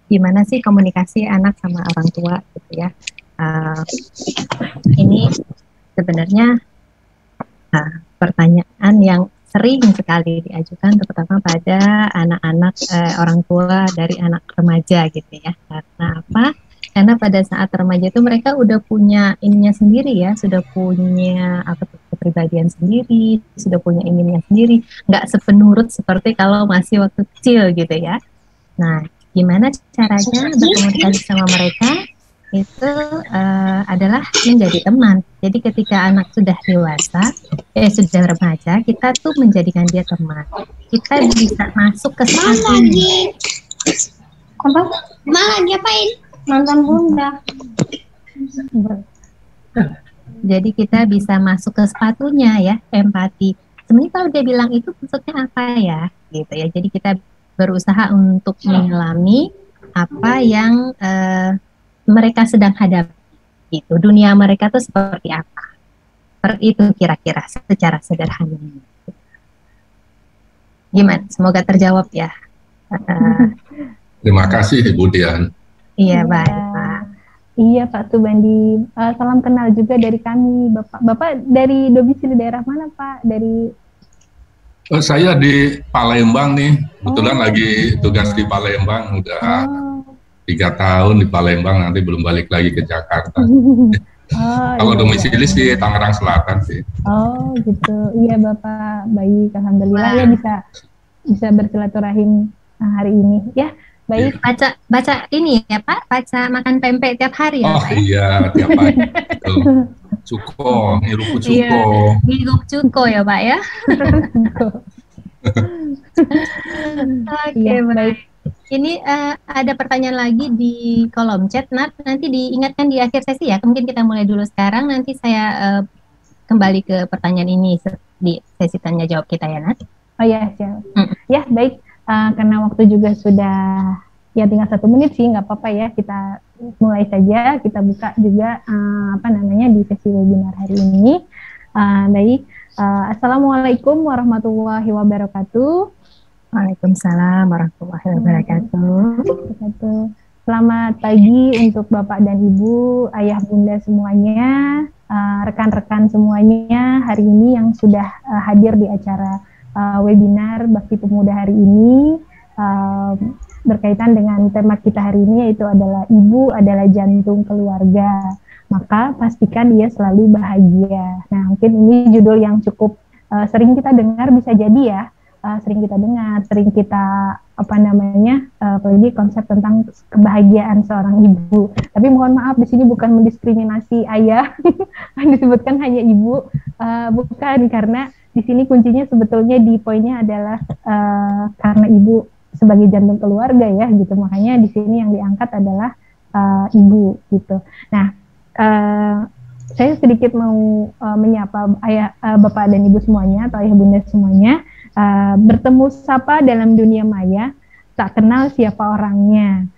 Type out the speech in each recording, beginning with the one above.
gimana sih komunikasi anak sama orang tua gitu ya. Uh, ini sebenarnya pertanyaan yang sering sekali diajukan terutama pada anak-anak orang tua dari anak remaja gitu ya. Karena apa? Karena pada saat remaja itu mereka udah punya ininya sendiri ya, sudah punya apa kepribadian sendiri, sudah punya ininya sendiri, nggak sepenurut seperti kalau masih waktu kecil gitu ya. Nah, gimana caranya berkomunikasi sama mereka? Itu adalah menjadi teman. Jadi ketika anak sudah dewasa, sudah remaja, kita tuh menjadikan dia teman. Kita bisa masuk ke sepatunya. Apa? Lagi apain? Nonton bunda. Jadi kita bisa masuk ke sepatunya ya, empati. Sebenarnya kalau dia bilang itu maksudnya apa ya, gitu ya. Jadi kita berusaha untuk menyelami apa yang mereka sedang hadapi. Itu dunia mereka tuh seperti apa? Seperti itu kira-kira secara sederhana. Gimana? Semoga terjawab ya. Terima kasih Ibu Dian. Iya baik Pak. Iya Pak Subandi. Salam kenal juga dari kami Bapak. Bapak dari domisili daerah mana Pak? Dari saya di Palembang nih. Kebetulan lagi tugas di Palembang udah 3 tahun di Palembang, nanti belum balik lagi ke Jakarta. Kalau iya, domisili di Tangerang Selatan sih. Oh gitu, iya Bapak, baik, alhamdulillah ya bisa bersilaturahim hari ini, ya baik. Baca ini ya Pak, baca makan pempek tiap hari ya Pak? Iya, tiap hari. Cuko, ngiruku cuko. Iya, ngiruku cuko ya Pak ya. Oke, baik. Ini ada pertanyaan lagi di kolom chat, Nat. Nanti diingatkan di akhir sesi ya. Mungkin kita mulai dulu sekarang. Nanti saya kembali ke pertanyaan ini di sesi tanya jawab kita ya, Nat. Oh ya, siap. Ya baik. Karena waktu juga sudah ya tinggal 1 menit sih, nggak apa-apa ya. Kita mulai saja. Kita buka juga di sesi webinar hari ini. Baik. Assalamualaikum warahmatullahi wabarakatuh. Waalaikumsalam warahmatullahi wabarakatuh. Selamat pagi untuk Bapak dan Ibu, Ayah Bunda semuanya, rekan-rekan semuanya hari ini yang sudah hadir di acara webinar Bakti Pemuda hari ini, berkaitan dengan tema kita hari ini, yaitu adalah Ibu adalah jantung keluarga, maka pastikan dia selalu bahagia. Nah, mungkin ini judul yang cukup sering kita dengar, bisa jadi ya, sering kita dengar, sering kita apalagi konsep tentang kebahagiaan seorang ibu. Tapi mohon maaf, di sini bukan mendiskriminasi ayah, disebutkan hanya ibu, bukan, karena di sini kuncinya sebetulnya di poinnya adalah karena ibu sebagai jantung keluarga ya, gitu. Makanya di sini yang diangkat adalah ibu, gitu. Nah, saya sedikit mau menyapa ayah, bapak dan ibu semuanya atau ayah bunda semuanya. Bertemu sapa dalam dunia maya, tak kenal siapa orangnya.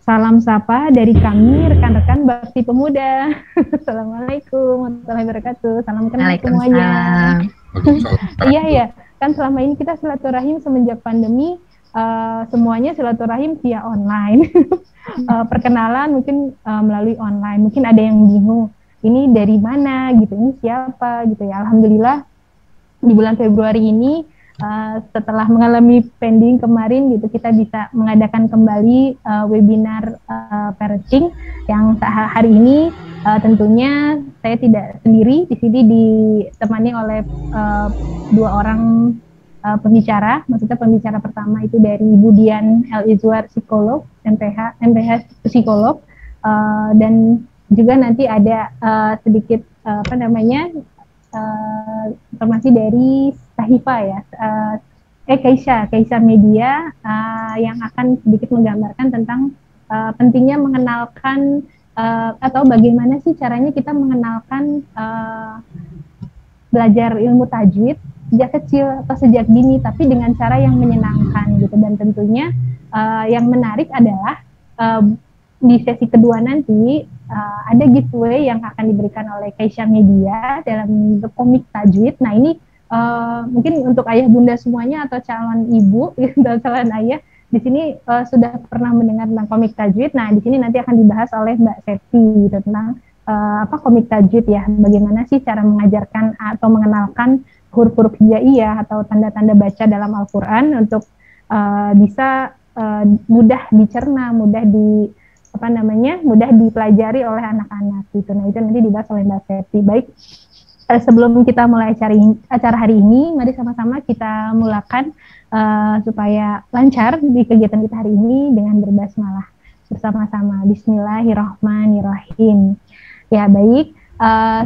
Salam sapa dari kami rekan-rekan Bakti Pemuda. Assalamualaikum warahmatullahi wabarakatuh. Salam kenal semuanya. Iya ya, kan selama ini kita silaturahim semenjak pandemi, semuanya silaturahim via online. Perkenalan mungkin melalui online. Mungkin ada yang bingung, ini dari mana gitu, ini siapa gitu ya. Alhamdulillah di bulan Februari ini, setelah mengalami pending kemarin gitu, kita bisa mengadakan kembali webinar parenting yang hari ini tentunya saya tidak sendiri di sini, ditemani oleh 2 orang pembicara. Maksudnya pembicara pertama itu dari Ibu Dian L. Izwar, psikolog, MPH psikolog, dan juga nanti ada sedikit informasi dari Sahifa ya, Keisha Media, yang akan sedikit menggambarkan tentang pentingnya mengenalkan atau bagaimana sih caranya kita mengenalkan belajar ilmu tajwid sejak kecil atau sejak dini, tapi dengan cara yang menyenangkan gitu. Dan tentunya yang menarik adalah di sesi kedua nanti ada giveaway yang akan diberikan oleh Keisha Media dalam komik tajwid. Nah ini mungkin untuk ayah bunda semuanya atau calon ibu atau calon ayah di sini sudah pernah mendengar tentang komik tajwid. Nah, di sini nanti akan dibahas oleh Mbak Septi gitu, tentang apa komik tajwid ya, bagaimana sih cara mengajarkan atau mengenalkan huruf-huruf hijaiyah atau tanda-tanda baca dalam Al-Qur'an untuk bisa mudah dicerna, mudah dipelajari oleh anak-anak gitu. Nah, itu nanti dibahas oleh Mbak Septi. Baik, sebelum kita mulai acara hari ini, mari sama-sama kita mulakan supaya lancar di kegiatan kita hari ini dengan berbasmalah bersama-sama. Bismillahirrahmanirrahim. Ya, baik.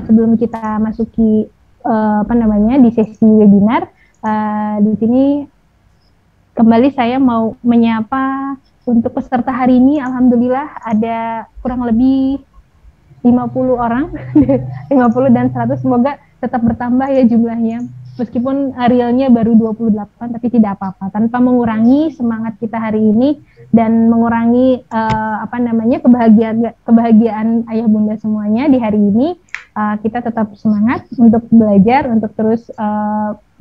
Sebelum kita masuki di sesi webinar, di sini kembali saya mau menyapa untuk peserta hari ini. Alhamdulillah ada kurang lebih 50 orang, 50 dan 100, semoga tetap bertambah ya jumlahnya. Meskipun realnya baru 28, tapi tidak apa-apa, tanpa mengurangi semangat kita hari ini dan mengurangi kebahagiaan ayah bunda semuanya di hari ini. Kita tetap semangat untuk belajar, untuk terus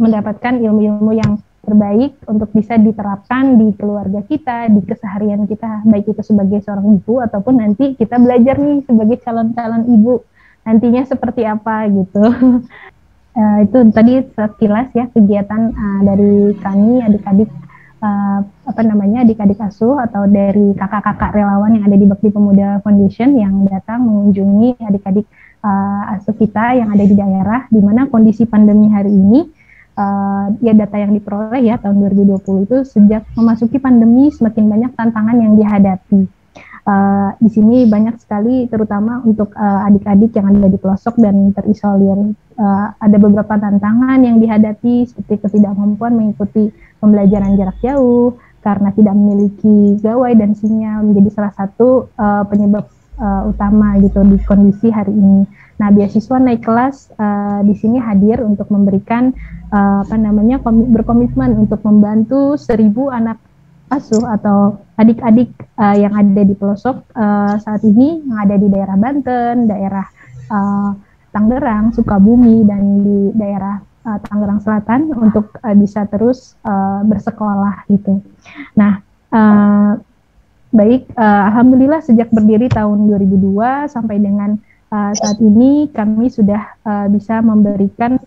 mendapatkan ilmu-ilmu yang terbaik untuk bisa diterapkan di keluarga kita, di keseharian kita, baik itu sebagai seorang ibu ataupun nanti kita belajar nih sebagai calon-calon ibu nantinya seperti apa gitu. Itu tadi sekilas ya kegiatan dari kami adik-adik adik-adik asuh atau dari kakak-kakak relawan yang ada di Bakti Pemuda Foundation yang datang mengunjungi adik-adik asuh kita yang ada di daerah, di mana kondisi pandemi hari ini ya data yang diperoleh ya tahun 2020 itu sejak memasuki pandemi semakin banyak tantangan yang dihadapi. Di sini banyak sekali terutama untuk adik-adik yang ada di pelosok dan terisolir. Ada beberapa tantangan yang dihadapi seperti ketidakmampuan mengikuti pembelajaran jarak jauh karena tidak memiliki gawai dan sinyal menjadi salah satu penyebab utama gitu di kondisi hari ini. Nah, beasiswa naik kelas di sini hadir untuk memberikan berkomitmen untuk membantu 1.000 anak asuh atau adik-adik yang ada di pelosok saat ini, yang ada di daerah Banten, daerah Tangerang, Sukabumi, dan di daerah Tangerang Selatan untuk bisa terus bersekolah gitu. Nah, baik, alhamdulillah sejak berdiri tahun 2002 sampai dengan saat ini kami sudah bisa memberikan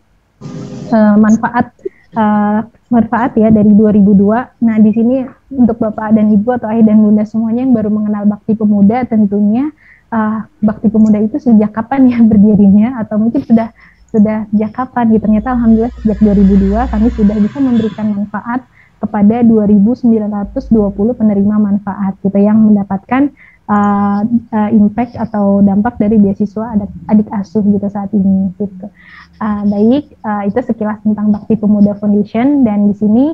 manfaat ya dari 2002. Nah, di sini untuk Bapak dan Ibu atau ayah dan bunda semuanya yang baru mengenal Bakti Pemuda, tentunya Bakti Pemuda itu sejak kapan ya berdirinya, atau mungkin sudah sejak kapan gitu. Ternyata alhamdulillah sejak 2002 kami sudah bisa memberikan manfaat kepada 2.920 penerima manfaat gitu yang mendapatkan impact atau dampak dari beasiswa adik asuh gitu saat ini gitu. Baik, itu sekilas tentang Bakti Pemuda Foundation, dan di sini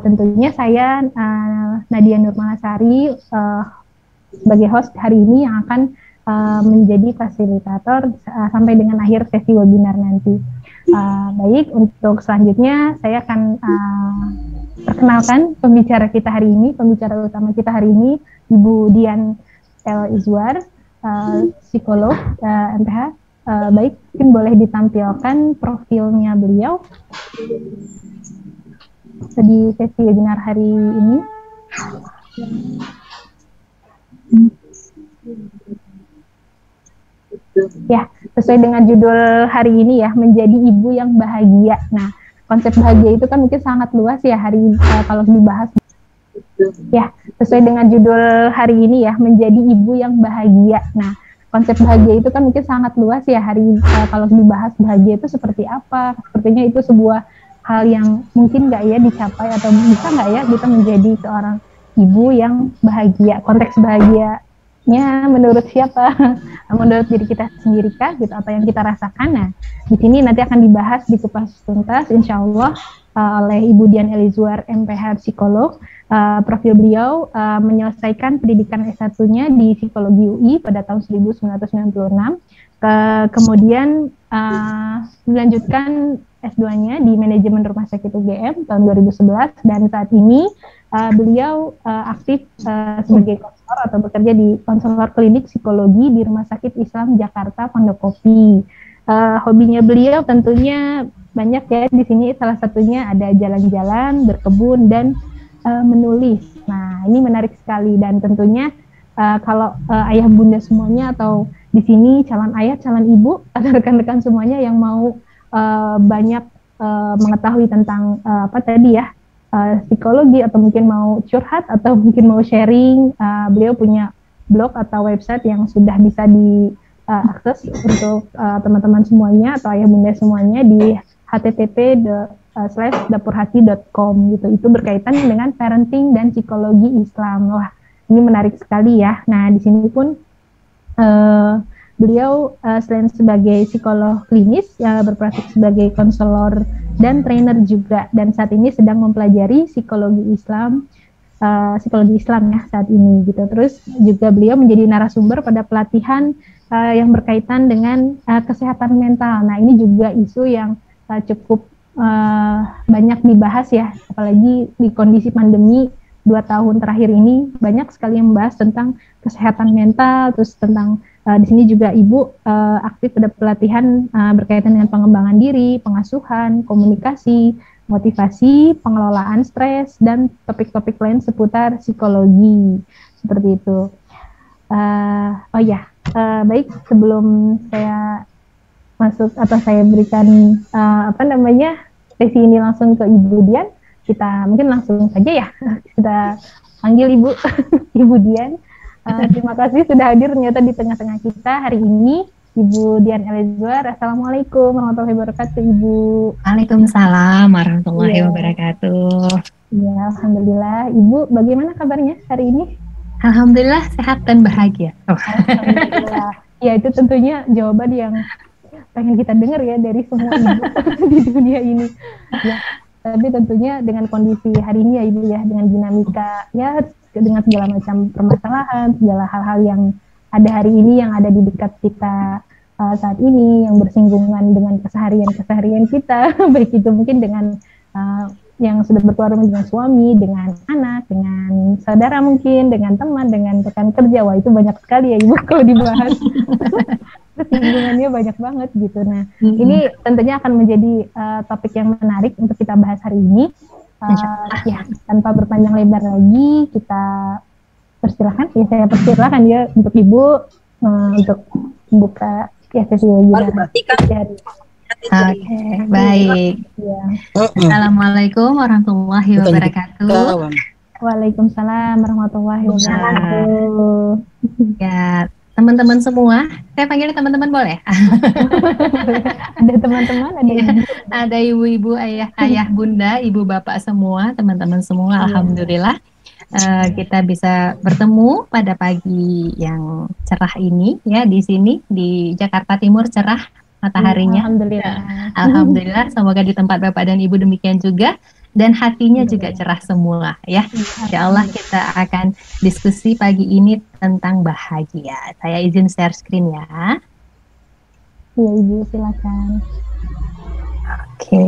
tentunya saya Nadia Nurmalasari sebagai host hari ini yang akan menjadi fasilitator sampai dengan akhir sesi webinar nanti. Baik, untuk selanjutnya saya akan perkenalkan pembicara kita hari ini, pembicara utama kita hari ini, Ibu Dian Elizwar, psikolog MPH. Baik, mungkin boleh ditampilkan profilnya beliau di sesi webinar hari ini. Ya, sesuai dengan judul hari ini ya, menjadi ibu yang bahagia. Nah, konsep bahagia itu kan mungkin sangat luas ya kalau dibahas. Ya, sesuai dengan judul hari ini ya, menjadi ibu yang bahagia. Nah, konsep bahagia itu kan mungkin sangat luas ya kalau dibahas bahagia itu seperti apa. Sepertinya itu sebuah hal yang mungkin nggak ya dicapai, atau bisa nggak ya kita menjadi seorang ibu yang bahagia. Konteks bahagianya menurut siapa? Menurut diri kita sendiri kah gitu, atau yang kita rasakan? Nah, di sini nanti akan dibahas di kupas tuntas insya Allah oleh Ibu Dian Elizwar MPH psikolog. Profil beliau menyelesaikan pendidikan S1-nya di Psikologi UI pada tahun 1996. Kemudian melanjutkan S2-nya di Manajemen Rumah Sakit UGM tahun 2011, dan saat ini beliau aktif sebagai konselor atau bekerja di konselor klinik psikologi di Rumah Sakit Islam Jakarta Pondokopi. Hobinya beliau tentunya banyak ya di sini, salah satunya ada jalan-jalan, berkebun, dan menulis. Nah, ini menarik sekali dan tentunya kalau ayah bunda semuanya atau di sini calon ayah, calon ibu atau rekan-rekan semuanya yang mau banyak mengetahui tentang apa tadi ya, psikologi atau mungkin mau curhat atau mungkin mau sharing, beliau punya blog atau website yang sudah bisa diakses untuk teman-teman semuanya atau ayah bunda semuanya di http://dapurhati.com gitu. Itu berkaitan dengan parenting dan psikologi Islam. Wah, ini menarik sekali ya. Nah, di sini pun beliau selain sebagai psikolog klinis, berpraktik sebagai konselor dan trainer juga. Dan saat ini sedang mempelajari psikologi Islam ya saat ini gitu. Terus juga beliau menjadi narasumber pada pelatihan yang berkaitan dengan kesehatan mental. Nah, ini juga isu yang cukup banyak dibahas ya, apalagi di kondisi pandemi 2 tahun terakhir ini banyak sekali yang membahas tentang kesehatan mental. Terus tentang di sini juga ibu aktif pada pelatihan berkaitan dengan pengembangan diri, pengasuhan, komunikasi, motivasi, pengelolaan stres, dan topik-topik lain seputar psikologi seperti itu. Baik, sebelum saya masuk atau saya berikan sesi ini langsung ke Ibu Dian, kita mungkin langsung saja ya kita panggil Ibu Ibu Dian. Terima kasih sudah hadir ternyata di tengah-tengah kita hari ini. Ibu Dian Elizwar, Assalamualaikum warahmatullahi wabarakatuh, Ibu. Waalaikumsalam warahmatullahi wabarakatuh. Ya, alhamdulillah. Ibu, bagaimana kabarnya hari ini? Alhamdulillah sehat dan bahagia. Alhamdulillah. Ya, itu tentunya jawaban yang pengen kita dengar ya dari semua ibu di dunia ini. Ya, tapi tentunya dengan kondisi hari ini ya Ibu ya, dengan dinamika ya, dengan segala macam permasalahan, segala hal-hal yang ada hari ini, yang ada di dekat kita saat ini, yang bersinggungan dengan keseharian kita, baik itu mungkin dengan yang sudah berkeluarga dengan suami, dengan anak, dengan saudara mungkin, dengan teman, dengan rekan kerja. Wah, itu banyak sekali ya Ibu kalau dibahas. Kesinggungannya banyak banget gitu. Nah, ini tentunya akan menjadi topik yang menarik untuk kita bahas hari ini. Ya, tanpa berpanjang lebar lagi, kita persilahkan. Ya, saya persilahkan ya untuk Ibu untuk buka ya sesi webinar. Oke, baik. Ya. Assalamualaikum warahmatullahi wabarakatuh. Waalaikumsalam warahmatullahi wabarakatuh. Ya, teman-teman semua, saya panggil teman-teman boleh? Ada teman-teman, ada ibu-ibu, ayah, bunda, ibu bapak semua, teman-teman semua. Alhamdulillah kita bisa bertemu pada pagi yang cerah ini ya, di sini di Jakarta Timur cerah mataharinya. Alhamdulillah. Alhamdulillah, semoga di tempat bapak dan ibu demikian juga. Dan hatinya juga cerah semua ya. Insya Allah kita akan diskusi pagi ini tentang bahagia. Saya izin share screen ya. Iya Ibu, silakan. Oke.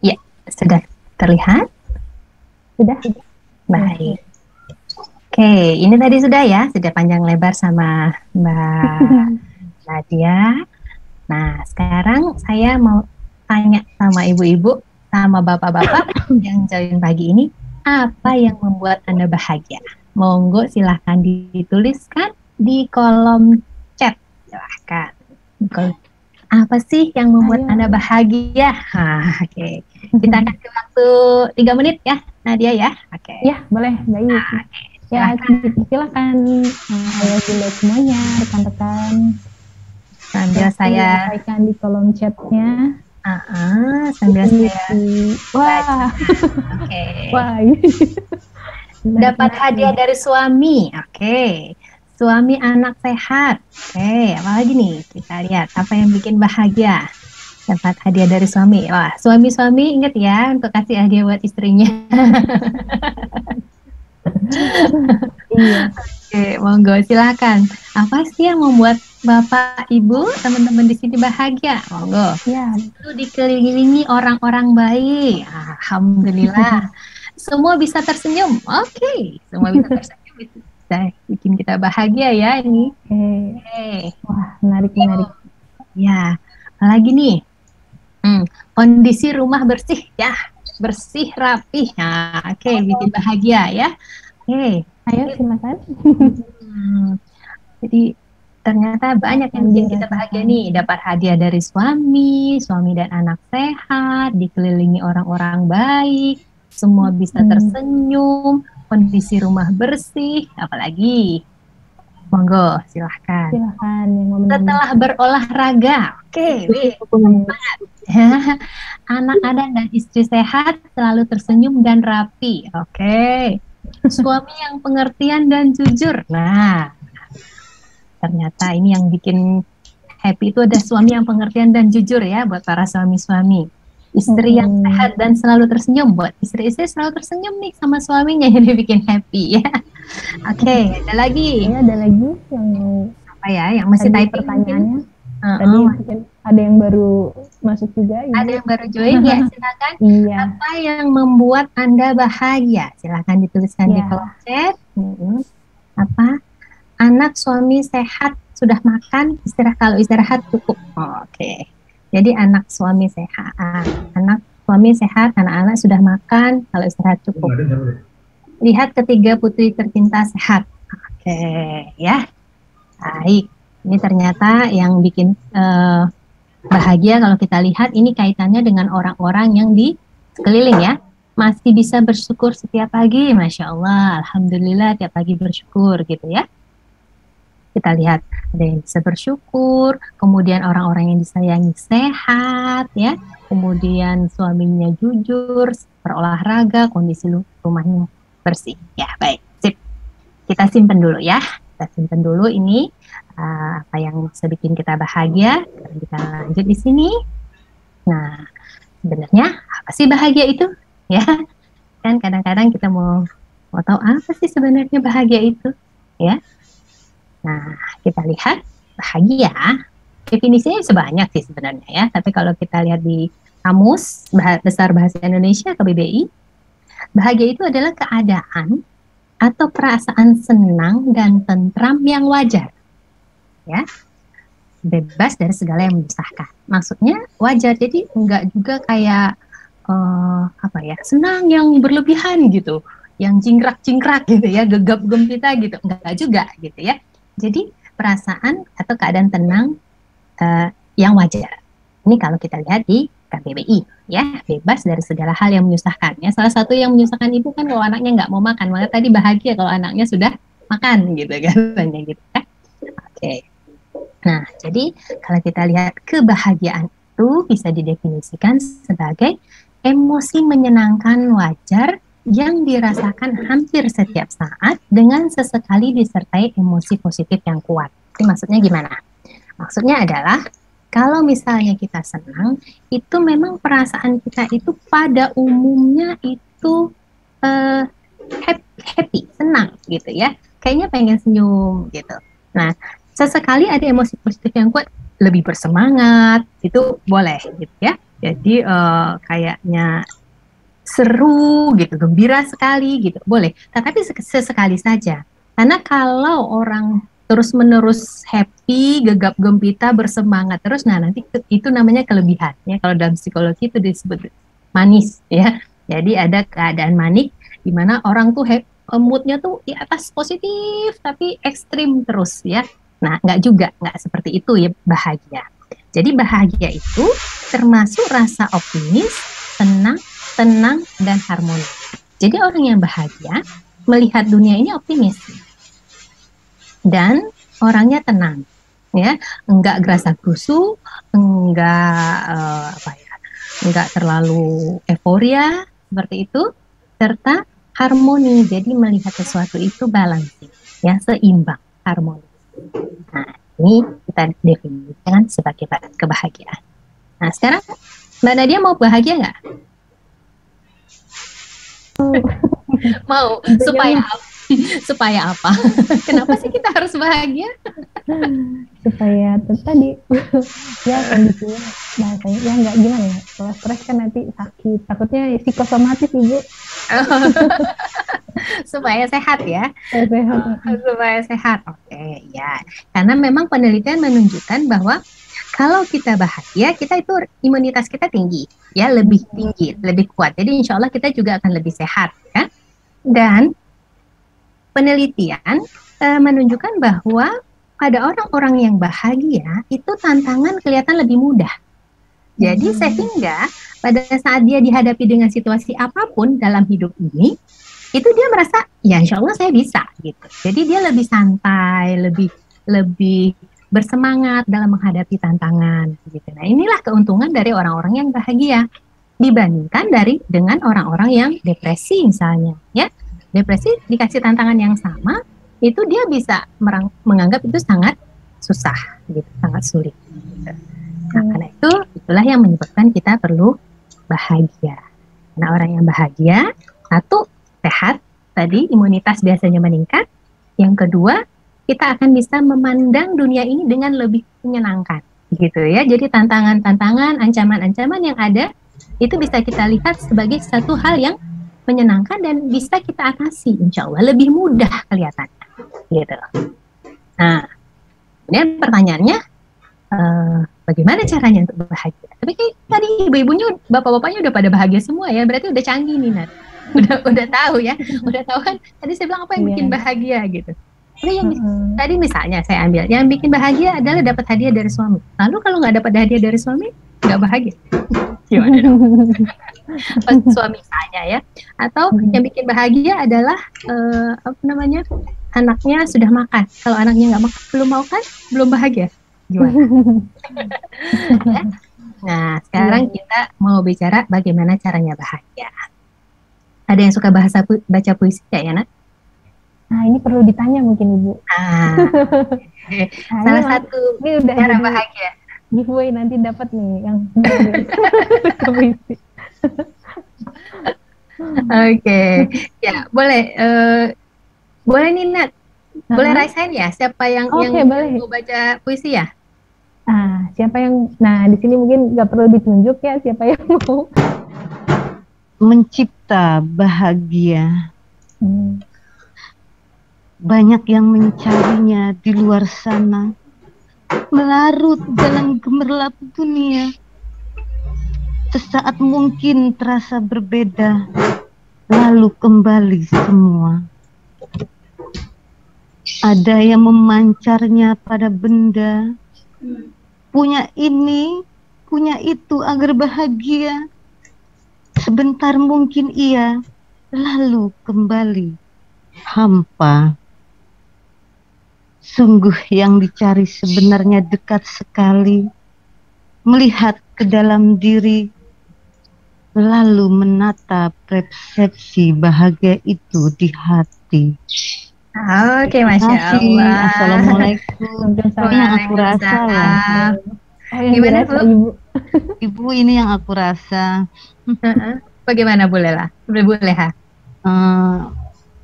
Ya, sudah terlihat? Sudah? Baik. Oke, ini tadi sudah ya, sudah panjang lebar sama Mbak Nadia. Nah, sekarang saya mau tanya sama ibu-ibu, sama bapak-bapak yang join pagi ini, apa yang membuat Anda bahagia? Monggo silahkan dituliskan di kolom chat, silahkan. Apa sih yang membuat Anda bahagia? Oke. Kita kasih waktu 3 menit ya, Nadia ya. Oke. Ya, boleh, baik. Ya, silakan ayah bunda semuanya, rekan-rekan. Sambil saya sampaikan di kolom chatnya. Sambil saya. Wah. Oke. Wah, ini. Dapat hadiah dari suami. Oke. Suami anak sehat. Oke, apalagi nih? Kita lihat apa yang bikin bahagia. Dapat hadiah dari suami. Wah, suami-suami ingat ya untuk kasih hadiah buat istrinya. Iya. Oke, monggo silakan. Apa sih yang membuat Bapak, Ibu, teman-teman di sini bahagia? Monggo. Ya. Itu dikelilingi orang-orang baik. Alhamdulillah. Semua bisa tersenyum. Oke, semua bisa tersenyum. Bisa bikin kita bahagia ya ini. Oke. Wah, menarik. Ya, apalagi nih? Kondisi rumah bersih ya, bersih rapih. Nah, oke, bikin bahagia ya. Oke. Ayo silakan. Jadi ternyata banyak yang bikin kita bahagia nih. Dapat hadiah dari suami dan anak sehat, dikelilingi orang-orang baik, semua bisa tersenyum, kondisi rumah bersih, apalagi. Monggo, silahkan. Silahkan. Setelah berolahraga, oke, anak-anak dan istri sehat, selalu tersenyum dan rapi. Oke. Suami yang pengertian dan jujur. Nah, ternyata ini yang bikin happy itu ada suami yang pengertian dan jujur ya buat para suami-suami. Istri yang sehat dan selalu tersenyum, buat istri-istri selalu tersenyum nih sama suaminya, jadi bikin happy ya. Oke, ada lagi. Ya, ada lagi yang apa ya? Yang masih typing pertanyaannya. Tadi mungkin ada yang baru masuk juga. Ada yang baru join ya, silakan. Iya. Apa yang membuat Anda bahagia? Silakan dituliskan di kolom chat. Apa? Anak suami sehat, sudah makan, istirahat, kalau istirahat cukup. Oke. Jadi anak suami sehat, anak-anak sudah makan, kalau istirahat cukup. Lihat ketiga putri tercinta sehat. Oke, ya. Baik. Ini ternyata yang bikin bahagia kalau kita lihat ini kaitannya dengan orang-orang yang di sekeliling ya. Masih bisa bersyukur setiap pagi, Masya Allah, Alhamdulillah tiap pagi bersyukur gitu ya. Kita lihat ada yang bisa bersyukur, kemudian orang-orang yang disayangi sehat ya, kemudian suaminya jujur, berolahraga, kondisi rumahnya bersih. Ya, baik. Sip. Kita simpen dulu ya. Kita simpen dulu ini apa yang bisa bikin kita bahagia. Kita lanjut di sini. Nah, sebenarnya apa sih bahagia itu? Ya, kan kadang-kadang kita mau tahu apa sih sebenarnya bahagia itu, ya. Nah, kita lihat bahagia, definisinya sebanyak sih sebenarnya ya. Tapi kalau kita lihat di Kamus Besar Bahasa Indonesia KBBI, bahagia itu adalah keadaan atau perasaan senang dan tentram yang wajar, ya, bebas dari segala yang menyusahkan. Maksudnya wajar, jadi enggak juga kayak apa ya, senang yang berlebihan gitu, yang jingkrak-jingkrak gitu ya, gegap gempita gitu, enggak juga gitu ya. Jadi perasaan atau keadaan tenang yang wajar. Ini kalau kita lihat di KBBI ya, bebas dari segala hal yang menyusahkan. Ya, salah satu yang menyusahkan ibu kan kalau anaknya nggak mau makan, maka tadi bahagia kalau anaknya sudah makan gitu kan, gitu ya. Oke. Nah, jadi kalau kita lihat kebahagiaan itu bisa didefinisikan sebagai emosi menyenangkan wajar yang dirasakan hampir setiap saat dengan sesekali disertai emosi positif yang kuat. Ini maksudnya gimana? Maksudnya adalah kalau misalnya kita senang, itu memang perasaan kita itu pada umumnya itu happy, senang gitu ya. Kayaknya pengen senyum gitu. Nah, sesekali ada emosi positif yang kuat, lebih bersemangat, itu boleh gitu ya. Jadi kayaknya seru gitu, gembira sekali gitu, boleh. Tetapi sesekali saja. Karena kalau orang terus-menerus happy, gegap gempita, bersemangat terus, nah nanti itu namanya kelebihan. Ya, kalau dalam psikologi itu disebut manis ya. Jadi ada keadaan manik di mana orang tuh moodnya tuh di atas positif tapi ekstrim terus ya. Nah, nggak seperti itu ya bahagia. Jadi bahagia itu termasuk rasa optimis, senang, tenang, dan harmoni. Jadi orang yang bahagia melihat dunia ini optimis dan orangnya tenang, ya, enggak gerasa-gerusu, enggak terlalu euforia seperti itu, serta harmoni. Jadi melihat sesuatu itu balancing, ya, seimbang, harmoni. Nah, ini kita definisikan sebagai kebahagiaan. Nah, sekarang Mbak Nadia mau bahagia nggak? Mau. Supaya apa? Kenapa sih kita harus bahagia? Supaya tadi ya kondisinya bahasanya ya nggak gimana ya, kalau stres kan nanti sakit, takutnya psikosomatis ibu. Supaya sehat ya. Supaya sehat. Oke, ya. Karena memang penelitian menunjukkan bahwa kalau kita bahagia, kita itu imunitas kita tinggi, ya lebih tinggi, lebih kuat. Jadi insya Allah kita juga akan lebih sehat, ya. Dan penelitian menunjukkan bahwa pada orang-orang yang bahagia itu tantangan kelihatan lebih mudah. Jadi sehingga pada saat dia dihadapi dengan situasi apapun dalam hidup ini, itu dia merasa ya insya Allah saya bisa gitu. Jadi dia lebih santai, lebih bersemangat dalam menghadapi tantangan gitu. Nah, inilah keuntungan dari orang-orang yang bahagia dibandingkan dengan orang-orang yang depresi misalnya, ya. Depresi dikasih tantangan yang sama, itu dia bisa menganggap itu sangat susah gitu, sangat sulit gitu. Nah, karena itulah yang menyebabkan kita perlu bahagia. Nah, orang yang bahagia, satu, sehat, tadi imunitas biasanya meningkat. Yang kedua, kita akan bisa memandang dunia ini dengan lebih menyenangkan, gitu ya. Jadi tantangan-tantangan, ancaman-ancaman yang ada itu bisa kita lihat sebagai satu hal yang menyenangkan dan bisa kita atasi, insya Allah lebih mudah kelihatannya, gitu. Nah, kemudian pertanyaannya, bagaimana caranya untuk bahagia? Tapi kayak tadi ibu-ibunya, bapak-bapaknya udah pada bahagia semua ya, berarti udah canggih nih, Nat. Udah tahu ya, udah tahu kan. Tadi saya bilang apa yang bikin bahagia gitu. Tapi yang tadi misalnya saya ambil, yang bikin bahagia adalah dapat hadiah dari suami. Lalu kalau nggak dapat hadiah dari suami, nggak bahagia. Gimana dong? Suami saya ya. Atau yang bikin bahagia adalah anaknya sudah makan. Kalau anaknya nggak makan, belum mau kan, belum bahagia. Gimana? Ya? Nah, sekarang kita mau bicara bagaimana caranya bahagia. Ada yang suka baca puisi ya, Nat? Nah, ini perlu ditanya mungkin Ibu. Salah satu cara bahagia. Giveaway nanti dapat nih yang puisi. Oke, ya boleh. Boleh nih, Nat. Boleh raise hand ya? Siapa yang mau baca puisi ya? Siapa yang? Nah, di sini mungkin nggak perlu ditunjuk ya. Siapa yang mau? Mencipta bahagia. Banyak yang mencarinya di luar sana, melarut dalam gemerlap dunia. Sesaat mungkin terasa berbeda, lalu kembali semua. Ada yang memancarnya pada benda, punya ini, punya itu agar bahagia. Sebentar mungkin ia, lalu kembali hampa. Sungguh yang dicari sebenarnya dekat sekali, melihat ke dalam diri, lalu menatap persepsi bahagia itu di hati. Oke, Masya Allah. Assalamualaikum. Ini yang aku rasa lah. Gimana Bu? Ibu, ini yang aku rasa. Bagaimana boleh ha?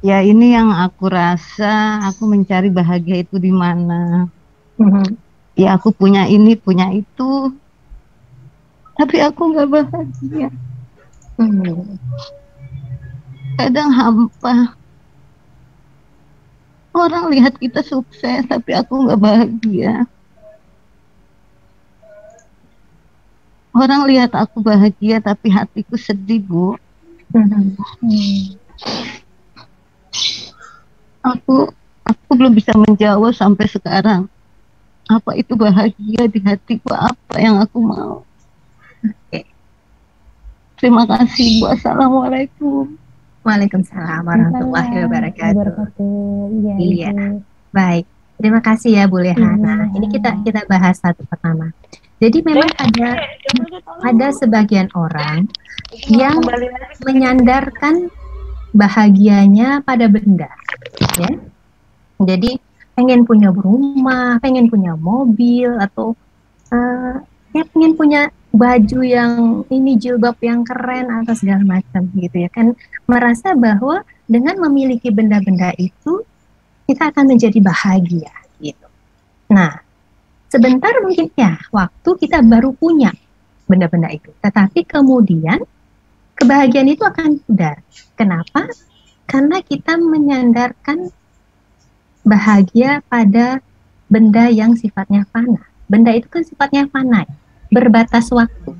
Ya ini yang aku rasa, aku mencari bahagia itu di mana. Ya aku punya ini, punya itu, tapi aku nggak bahagia. Kadang hampa. Orang lihat kita sukses, tapi aku nggak bahagia. Orang lihat aku bahagia, tapi hatiku sedih, Bu. Aku belum bisa menjawab sampai sekarang. Apa itu bahagia di hatiku, apa yang aku mau. Terima kasih, Bu. Assalamualaikum. Waalaikumsalam warahmatullahi wabarakatuh. Iya. Baik. Terima kasih ya Bu Lehana. Ini kita bahas satu pertama. Jadi memang ada sebagian orang yang menyandarkan bahagianya pada benda, ya. Jadi pengen punya rumah, pengen punya mobil, atau ya pengen punya baju yang ini, jilbab yang keren atau segala macam gitu ya kan, merasa bahwa dengan memiliki benda-benda itu kita akan menjadi bahagia gitu. Nah, sebentar mungkin ya waktu kita baru punya benda-benda itu, tetapi kemudian kebahagiaan itu akan pudar. Kenapa? Karena kita menyandarkan bahagia pada benda yang sifatnya fana, Benda itu kan sifatnya finite, berbatas waktu.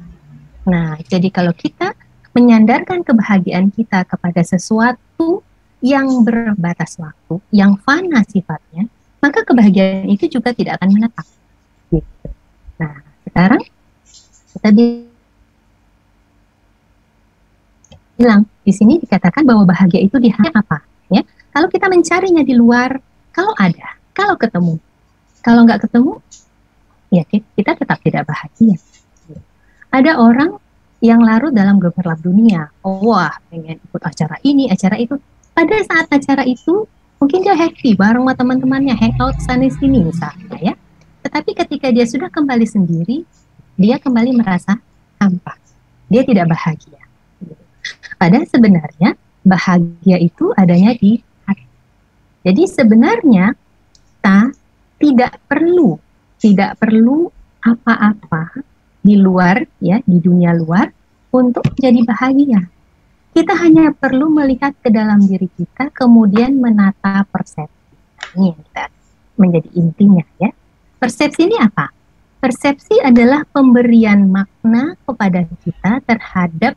Nah, jadi kalau kita menyandarkan kebahagiaan kita kepada sesuatu yang berbatas waktu, yang fana sifatnya, maka kebahagiaan itu juga tidak akan menetap. Gitu. Nah, sekarang kita bilang di sini dikatakan bahwa bahagia itu hanya apa? Ya, kalau kita mencarinya di luar, kalau ada, kalau ketemu, kalau nggak ketemu, ya kita tetap tidak bahagia. Ada orang yang larut dalam gemerlap dunia. Oh, wah, pengen ikut acara ini, acara itu. Pada saat acara itu, mungkin dia happy bareng sama teman-temannya, hangout sana-sini misalnya ya. Tetapi ketika dia sudah kembali sendiri, dia kembali merasa hampa. Dia tidak bahagia. Padahal sebenarnya bahagia itu adanya di hati. Jadi sebenarnya kita tidak perlu apa-apa di luar, ya, di dunia luar untuk jadi bahagia. Kita hanya perlu melihat ke dalam diri kita, kemudian menata persepsi. Ini yang kita menjadi intinya, ya. Persepsi ini apa? Persepsi adalah pemberian makna kepada kita terhadap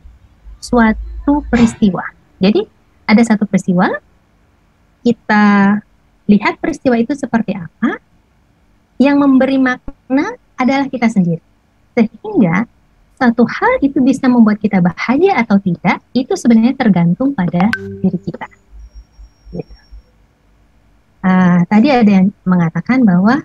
suatu peristiwa. Jadi ada satu peristiwa, kita lihat peristiwa itu seperti apa, yang memberi makna adalah kita sendiri. Sehingga satu hal itu bisa membuat kita bahagia atau tidak, itu sebenarnya tergantung pada diri kita. Gitu. Tadi ada yang mengatakan bahwa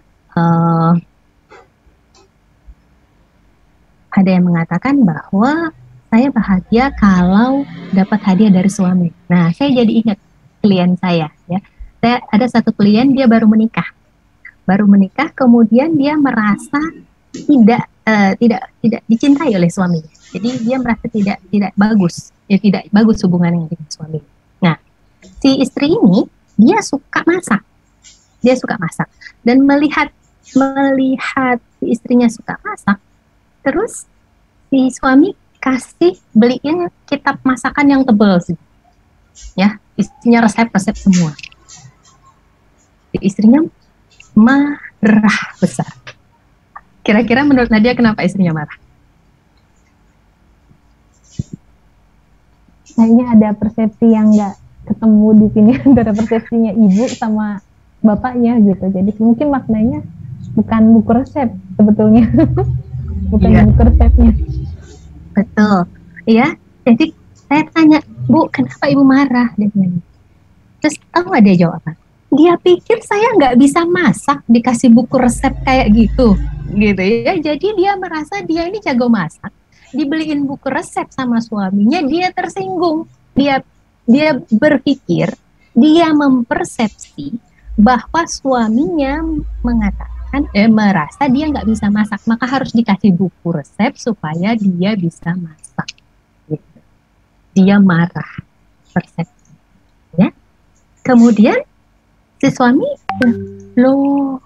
saya bahagia kalau dapat hadiah dari suami. Nah, saya jadi ingat klien saya, ya. Saya ada satu klien, dia baru menikah, kemudian dia merasa tidak dicintai oleh suaminya. Jadi dia merasa tidak bagus hubungannya dengan suami. Nah, si istri ini dia suka masak, dan melihat si istrinya suka masak, terus si suami kasih beliin kitab masakan yang tebal sih, ya, isinya resep-resep semua. Si istrinya marah besar. Kira-kira menurut Nadia kenapa istrinya marah? Kayaknya ada persepsi yang nggak ketemu di sini antara persepsinya ibu sama bapaknya gitu. Jadi mungkin maknanya bukan buku resep sebetulnya, bukan buku resepnya. Betul, ya. Jadi saya tanya, Bu, kenapa ibu marah? Terus tahu nggak dia jawab apa? Dia pikir saya nggak bisa masak, dikasih buku resep kayak gitu ya. Jadi dia merasa dia ini jago masak, dibeliin buku resep sama suaminya, dia tersinggung. Dia berpikir, dia mempersepsi bahwa suaminya merasa dia nggak bisa masak, maka harus dikasih buku resep supaya dia bisa masak. Gitu. Dia marah, persepsi. Ya. Kemudian si suami, loh,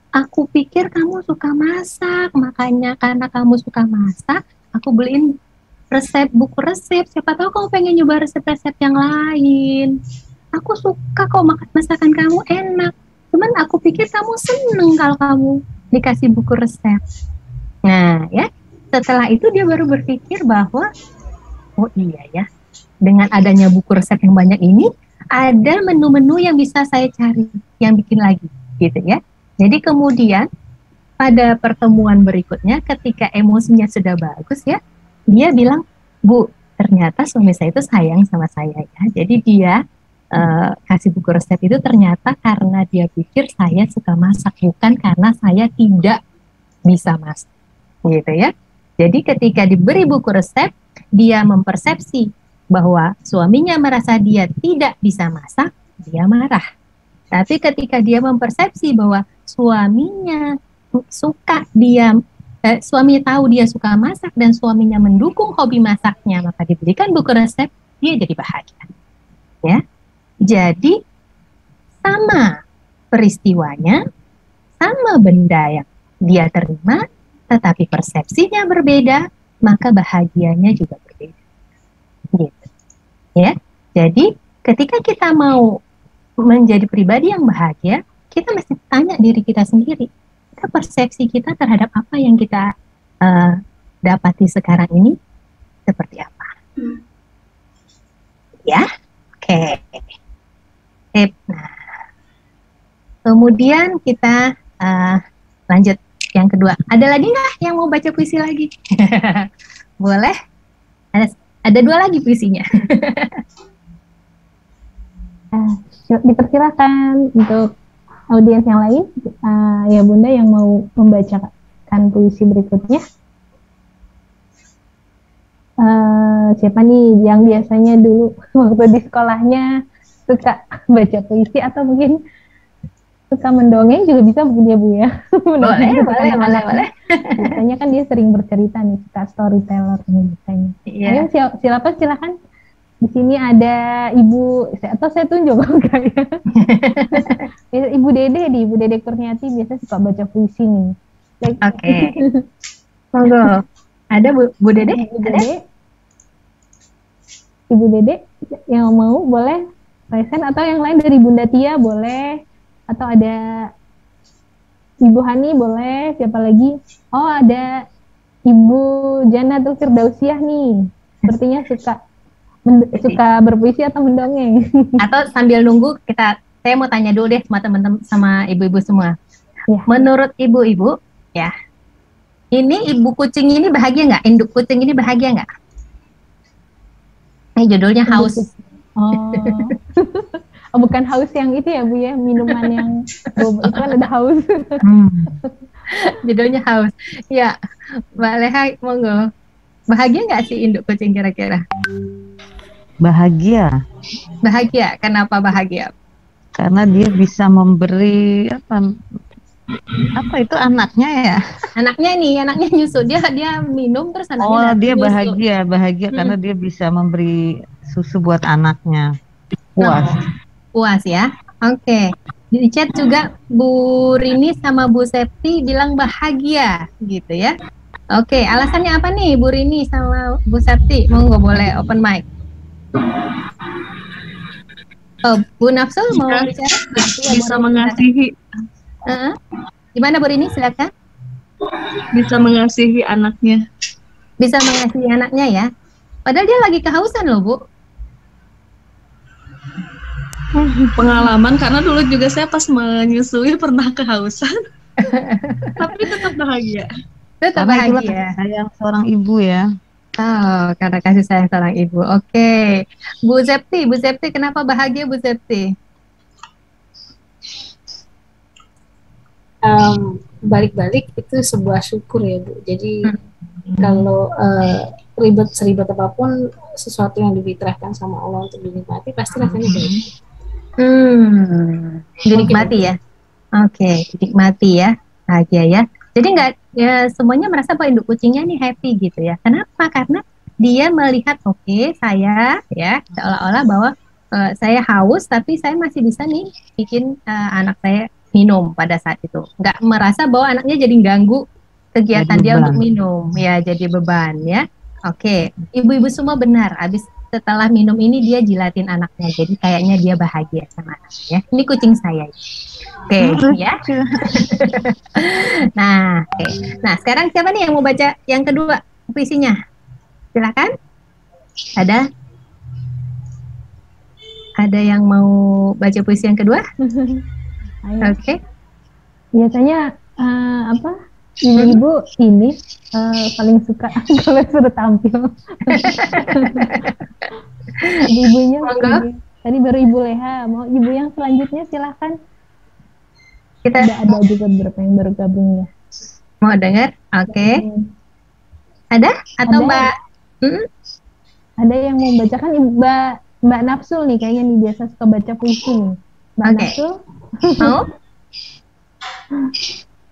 aku pikir kamu suka masak, makanya karena kamu suka masak, aku beliin buku resep, siapa tahu kamu pengen nyoba resep-resep yang lain. Aku suka kok masakan kamu enak, cuman aku pikir kamu seneng kalau kamu dikasih buku resep. Nah, ya, setelah itu dia baru berpikir bahwa, oh iya ya, dengan adanya buku resep yang banyak ini, ada menu-menu yang bisa saya cari, yang bikin lagi, gitu ya. Jadi kemudian pada pertemuan berikutnya, ketika emosinya sudah bagus ya, dia bilang, Bu, ternyata suami saya itu sayang sama saya ya. Jadi dia kasih buku resep itu ternyata karena dia pikir saya suka masak, bukan karena saya tidak bisa masak, gitu ya. Jadi ketika diberi buku resep, dia mempersepsi bahwa suaminya merasa dia tidak bisa masak, dia marah. Tapi ketika dia mempersepsi bahwa suaminya suami tahu dia suka masak dan suaminya mendukung hobi masaknya, maka diberikan buku resep, dia jadi bahagia. Ya, jadi sama peristiwanya, sama benda yang dia terima, tetapi persepsinya berbeda, maka bahagianya juga berbeda. Gitu. Ya, jadi ketika kita mau menjadi pribadi yang bahagia, kita mesti tanya diri kita sendiri, persepsi kita terhadap apa yang kita dapati sekarang ini seperti apa? Ya, oke. Nah, kemudian kita lanjut yang kedua. Ada lagi nggak yang mau baca puisi lagi? Boleh? Ada 2 lagi puisinya. Dipersilakan untuk audiens yang lain, ya Bunda yang mau membacakan puisi berikutnya. Siapa nih yang biasanya dulu waktu di sekolahnya suka baca puisi atau mungkin suka mendongeng juga bisa mungkin ya Bu ya. Boleh. Biasanya kan dia sering bercerita nih, suka storyteller nih biasanya. Ayo silakan. Di sini ada Ibu, atau saya tunjuk enggak ya? Ibu Dede Kurniati biasa suka baca puisi nih. Oke. Monggo. Ada Bu Dede? Ibu Dede yang mau boleh present, atau yang lain dari Bunda Tia boleh, atau ada Ibu Hani boleh, siapa lagi? Oh, ada Ibu Janatul Firdausiah nih. Sepertinya suka berpuisi atau mendongeng. Atau sambil nunggu saya mau tanya dulu deh sama teman-teman, sama ibu-ibu semua. Ya. Menurut ibu-ibu, ya, ini ibu kucing ini bahagia nggak? Induk kucing ini bahagia nggak? Ini judulnya haus. Oh, bukan haus yang itu ya Bu ya, minuman yang itu kan ada haus. Judulnya haus. Ya, Mbak Leha, monggo. Bahagia nggak sih induk kucing kira-kira? Bahagia. Bahagia. Kenapa bahagia? Karena dia bisa memberi apa itu anaknya ya? Anaknya nyusu, dia minum terus anaknya dia nyusu. bahagia karena dia bisa memberi susu buat anaknya. Puas. Puas ya. Oke. Di chat juga Bu Rini sama Bu Septi bilang bahagia gitu ya. Oke, alasannya apa nih Bu Rini sama Bu Septi? Monggo boleh open mic. Oh, Bu Nafsul mau bicara? Bisa mengasihi. Gimana Bu Rini? Silakan. Bisa mengasihi anaknya. Bisa mengasihi anaknya ya. Padahal dia lagi kehausan loh Bu. Pengalaman, karena dulu juga saya pas menyusui pernah kehausan. Tapi tetap bahagia. Tetap bahagia. Sayang seorang ibu ya. Oh, karena kasih sayang seorang ibu. Oke. Bu Septi, kenapa bahagia Bu Septi? Balik-balik itu sebuah syukur ya Bu. Jadi kalau seribet apapun, sesuatu yang difitrahkan sama Allah untuk dinikmati pasti rasanya baik. Dinikmati ya. Oke, dinikmati ya. Bahagia ya. Jadi nggak ya, semuanya merasa bahwa induk kucingnya nih happy gitu ya. Kenapa? Karena dia melihat saya ya seolah-olah bahwa saya haus tapi saya masih bisa nih bikin anak saya minum pada saat itu. Nggak merasa bahwa anaknya jadi ganggu kegiatan dia untuk minum ya, jadi beban ya. Oke, ibu-ibu semua benar. Abis setelah minum ini dia jilatin anaknya, jadi kayaknya dia bahagia sama anaknya. Ini kucing saya. Oke, ya. Nah, nah sekarang siapa nih yang mau baca yang kedua puisinya? Silakan. Ada yang mau baca puisi yang kedua? Oke. Biasanya ibu-ibu ini paling suka kalau sudah tampil. Ibu-ibunya tadi baru Ibu Leha, mau ibu yang selanjutnya silakan. Kita ada juga beberapa yang baru gabung ya. Mau dengar? Oke. Ada atau ada, Mbak? Ada yang mau bacakan Mbak Nafsul nih, kayaknya nih biasa suka baca puisi nih. Mbak Nafsul. Mau?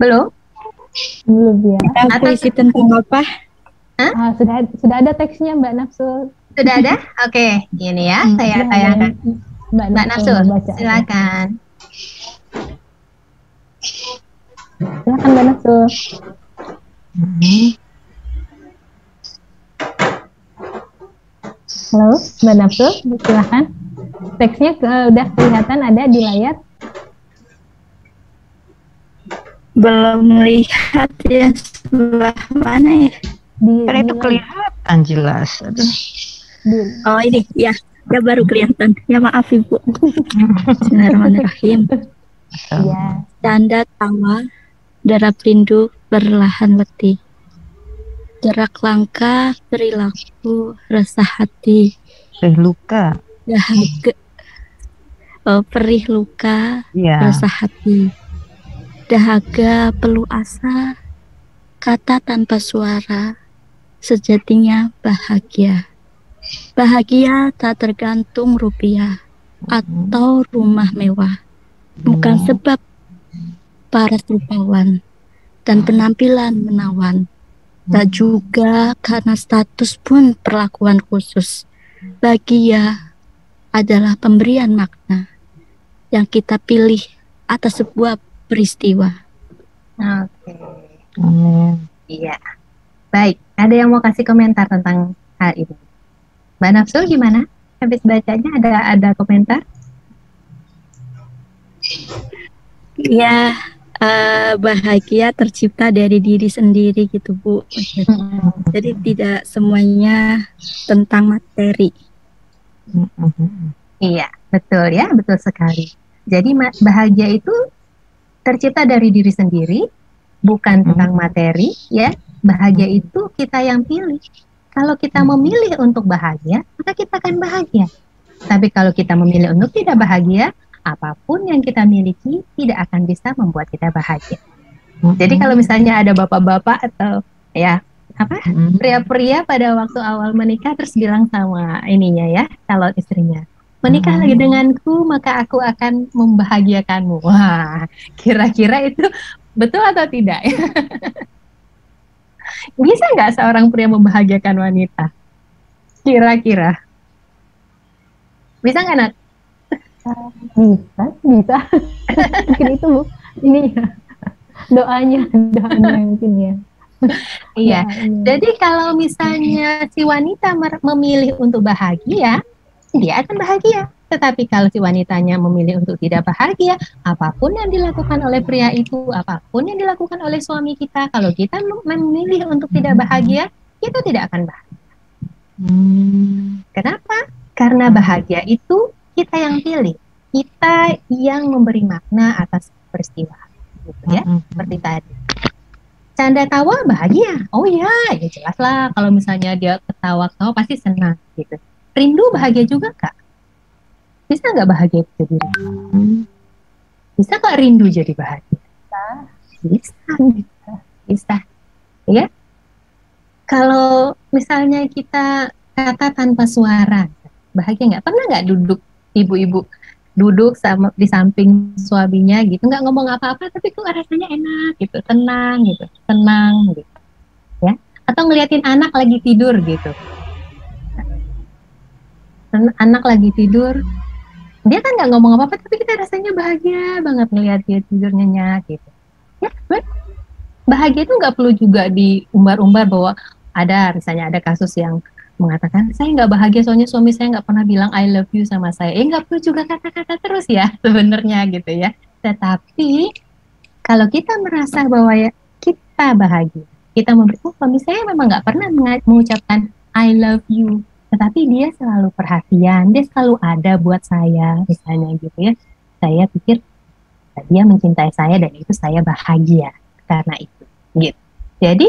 Belum ya. Puisi tentang apa? Sudah ada teksnya Mbak Nafsul. Sudah ada? Oke, ini ya saya tayangkan. Mbak Nafsul, silakan. Silakan Mbak Nafsul. Halo, Mbak Nafsul, silakan. Teksnya udah kelihatan ada di layar. Belum lihat ya sebelah mana ya? Kan itu kelihatan jelas. Aduh. Oh ini ya baru kelihatan. Ya maaf Ibu. Bismillahirrahmanirrahim. Ya. Tanda tawa, darah rindu perlahan letih. Jarak langkah, perilaku, resah hati. Luka. Dahaga. Perih luka, Ya. resah hati. Dahaga peluh asa, kata tanpa suara, sejatinya bahagia. Bahagia tak tergantung rupiah atau rumah mewah, bukan sebab paras rupawan dan penampilan menawan, tak juga karena status pun perlakuan khusus. Bahagia adalah pemberian makna yang kita pilih atas sebuah peristiwa. Oke. Iya. Baik, ada yang mau kasih komentar tentang hal ini? Mbak Nafsu gimana? Habis bacanya ada komentar? Ya, bahagia tercipta dari diri sendiri gitu Bu. Jadi tidak semuanya tentang materi. Iya, betul ya, betul sekali. Jadi bahagia itu tercipta dari diri sendiri, bukan tentang materi ya. Bahagia itu kita yang pilih. Kalau kita memilih untuk bahagia, maka kita akan bahagia. Tapi kalau kita memilih untuk tidak bahagia, apapun yang kita miliki tidak akan bisa membuat kita bahagia. Jadi kalau misalnya ada bapak-bapak atau ya pria-pria pada waktu awal menikah terus bilang sama ininya ya, calon istrinya, menikah lagi denganku maka aku akan membahagiakanmu. Wah, kira-kira itu betul atau tidak? Bisa nggak seorang pria membahagiakan wanita? Kira-kira bisa nggak, Nat? Bisa. Mungkin itu Bu, ini ya doanya mungkin ya. Iya. Jadi kalau misalnya si wanita memilih untuk bahagia, dia akan bahagia. Tetapi kalau si wanitanya memilih untuk tidak bahagia, apapun yang dilakukan oleh pria itu, apapun yang dilakukan oleh suami kita, kalau kita memilih untuk tidak bahagia, kita tidak akan bahagia. Kenapa? Karena bahagia itu kita yang pilih, kita yang memberi makna atas peristiwa, gitu ya, seperti tadi. Canda tawa bahagia, oh ya jelas lah. Kalau misalnya dia ketawa-ketawa pasti senang, gitu. Rindu bahagia juga Kak. Bisa nggak bahagia itu jadi rindu? Bisa nggak rindu jadi bahagia? Bisa. Ya. Kalau misalnya kita kata tanpa suara, bahagia nggak? Pernah nggak duduk ibu-ibu duduk sama di samping suaminya gitu, nggak ngomong apa-apa tapi kok rasanya enak gitu, tenang gitu, ya? Atau ngeliatin anak lagi tidur gitu, anak lagi tidur, dia kan nggak ngomong apa-apa tapi kita rasanya bahagia banget ngeliat dia tidur nyenyak gitu, ya? Bahagia itu nggak perlu juga diumbar-umbar bahwa misalnya ada kasus yang mengatakan saya nggak bahagia soalnya suami saya nggak pernah bilang I love you sama saya. Nggak perlu juga kata-kata terus ya sebenarnya gitu ya. Tetapi kalau kita merasa bahwa ya kita bahagia, kita memberi, suami saya memang nggak pernah mengucapkan I love you, tetapi dia selalu perhatian, dia selalu ada buat saya misalnya gitu ya. Saya pikir dia mencintai saya dan itu saya bahagia karena itu. Gitu. Jadi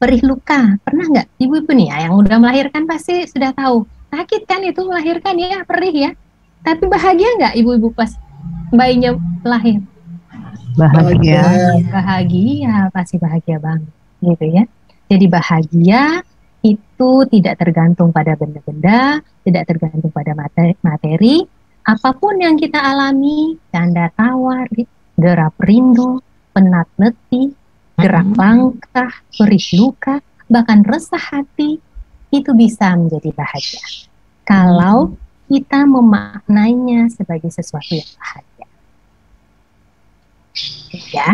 perih luka, pernah nggak ibu-ibu nih ya yang udah melahirkan pasti sudah tahu, sakit kan itu melahirkan ya, perih ya, tapi bahagia nggak ibu-ibu pas bayinya lahir? Bahagia, pasti bahagia banget gitu ya. Jadi bahagia itu tidak tergantung pada benda-benda, tidak tergantung pada materi, apapun yang kita alami, canda tawa, derap rindu, penat letih, gerak langkah, perih luka, bahkan resah hati, itu bisa menjadi bahagia. Kalau kita memaknainya sebagai sesuatu yang bahagia. Ya.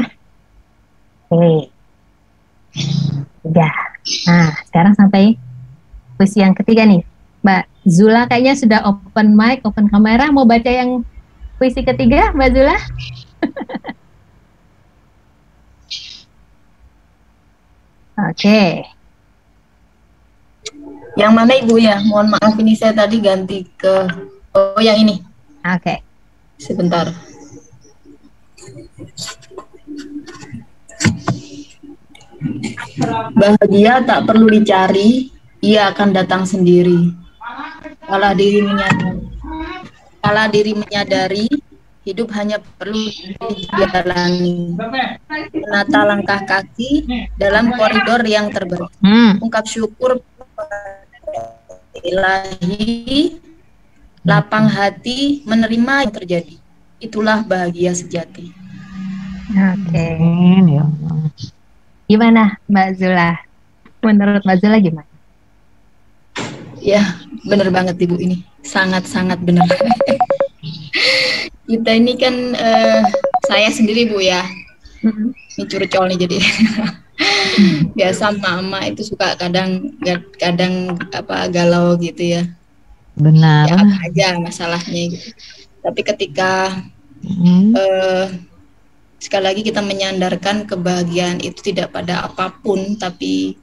Oke. Udah. Nah, sekarang sampai puisi yang ketiga nih. Mbak Zula kayaknya sudah open mic, open kamera. Mau baca yang puisi ketiga, Mbak Zula? Oke. Yang mana Ibu ya? Mohon maaf ini saya tadi ganti ke yang ini. Oke. Sebentar. Bahagia tak perlu dicari, ia akan datang sendiri. Kala diri menyadari, hidup hanya perlu dijalani. Menata langkah kaki dalam koridor yang terbaik. Ungkap syukur Ilahi, lapang hati menerima yang terjadi. Itulah bahagia sejati. Oke. Gimana Mbak Zula? Menurut Mbak Zula gimana? Ya, benar banget Ibu ini. Sangat-sangat benar. Kita ini kan saya sendiri Bu ya. Ini curcol nih jadi. Biasa mama itu suka kadang galau gitu ya. Benar. Ya apa aja masalahnya gitu. Tapi ketika sekali lagi kita menyandarkan kebahagiaan itu tidak pada apapun, tapi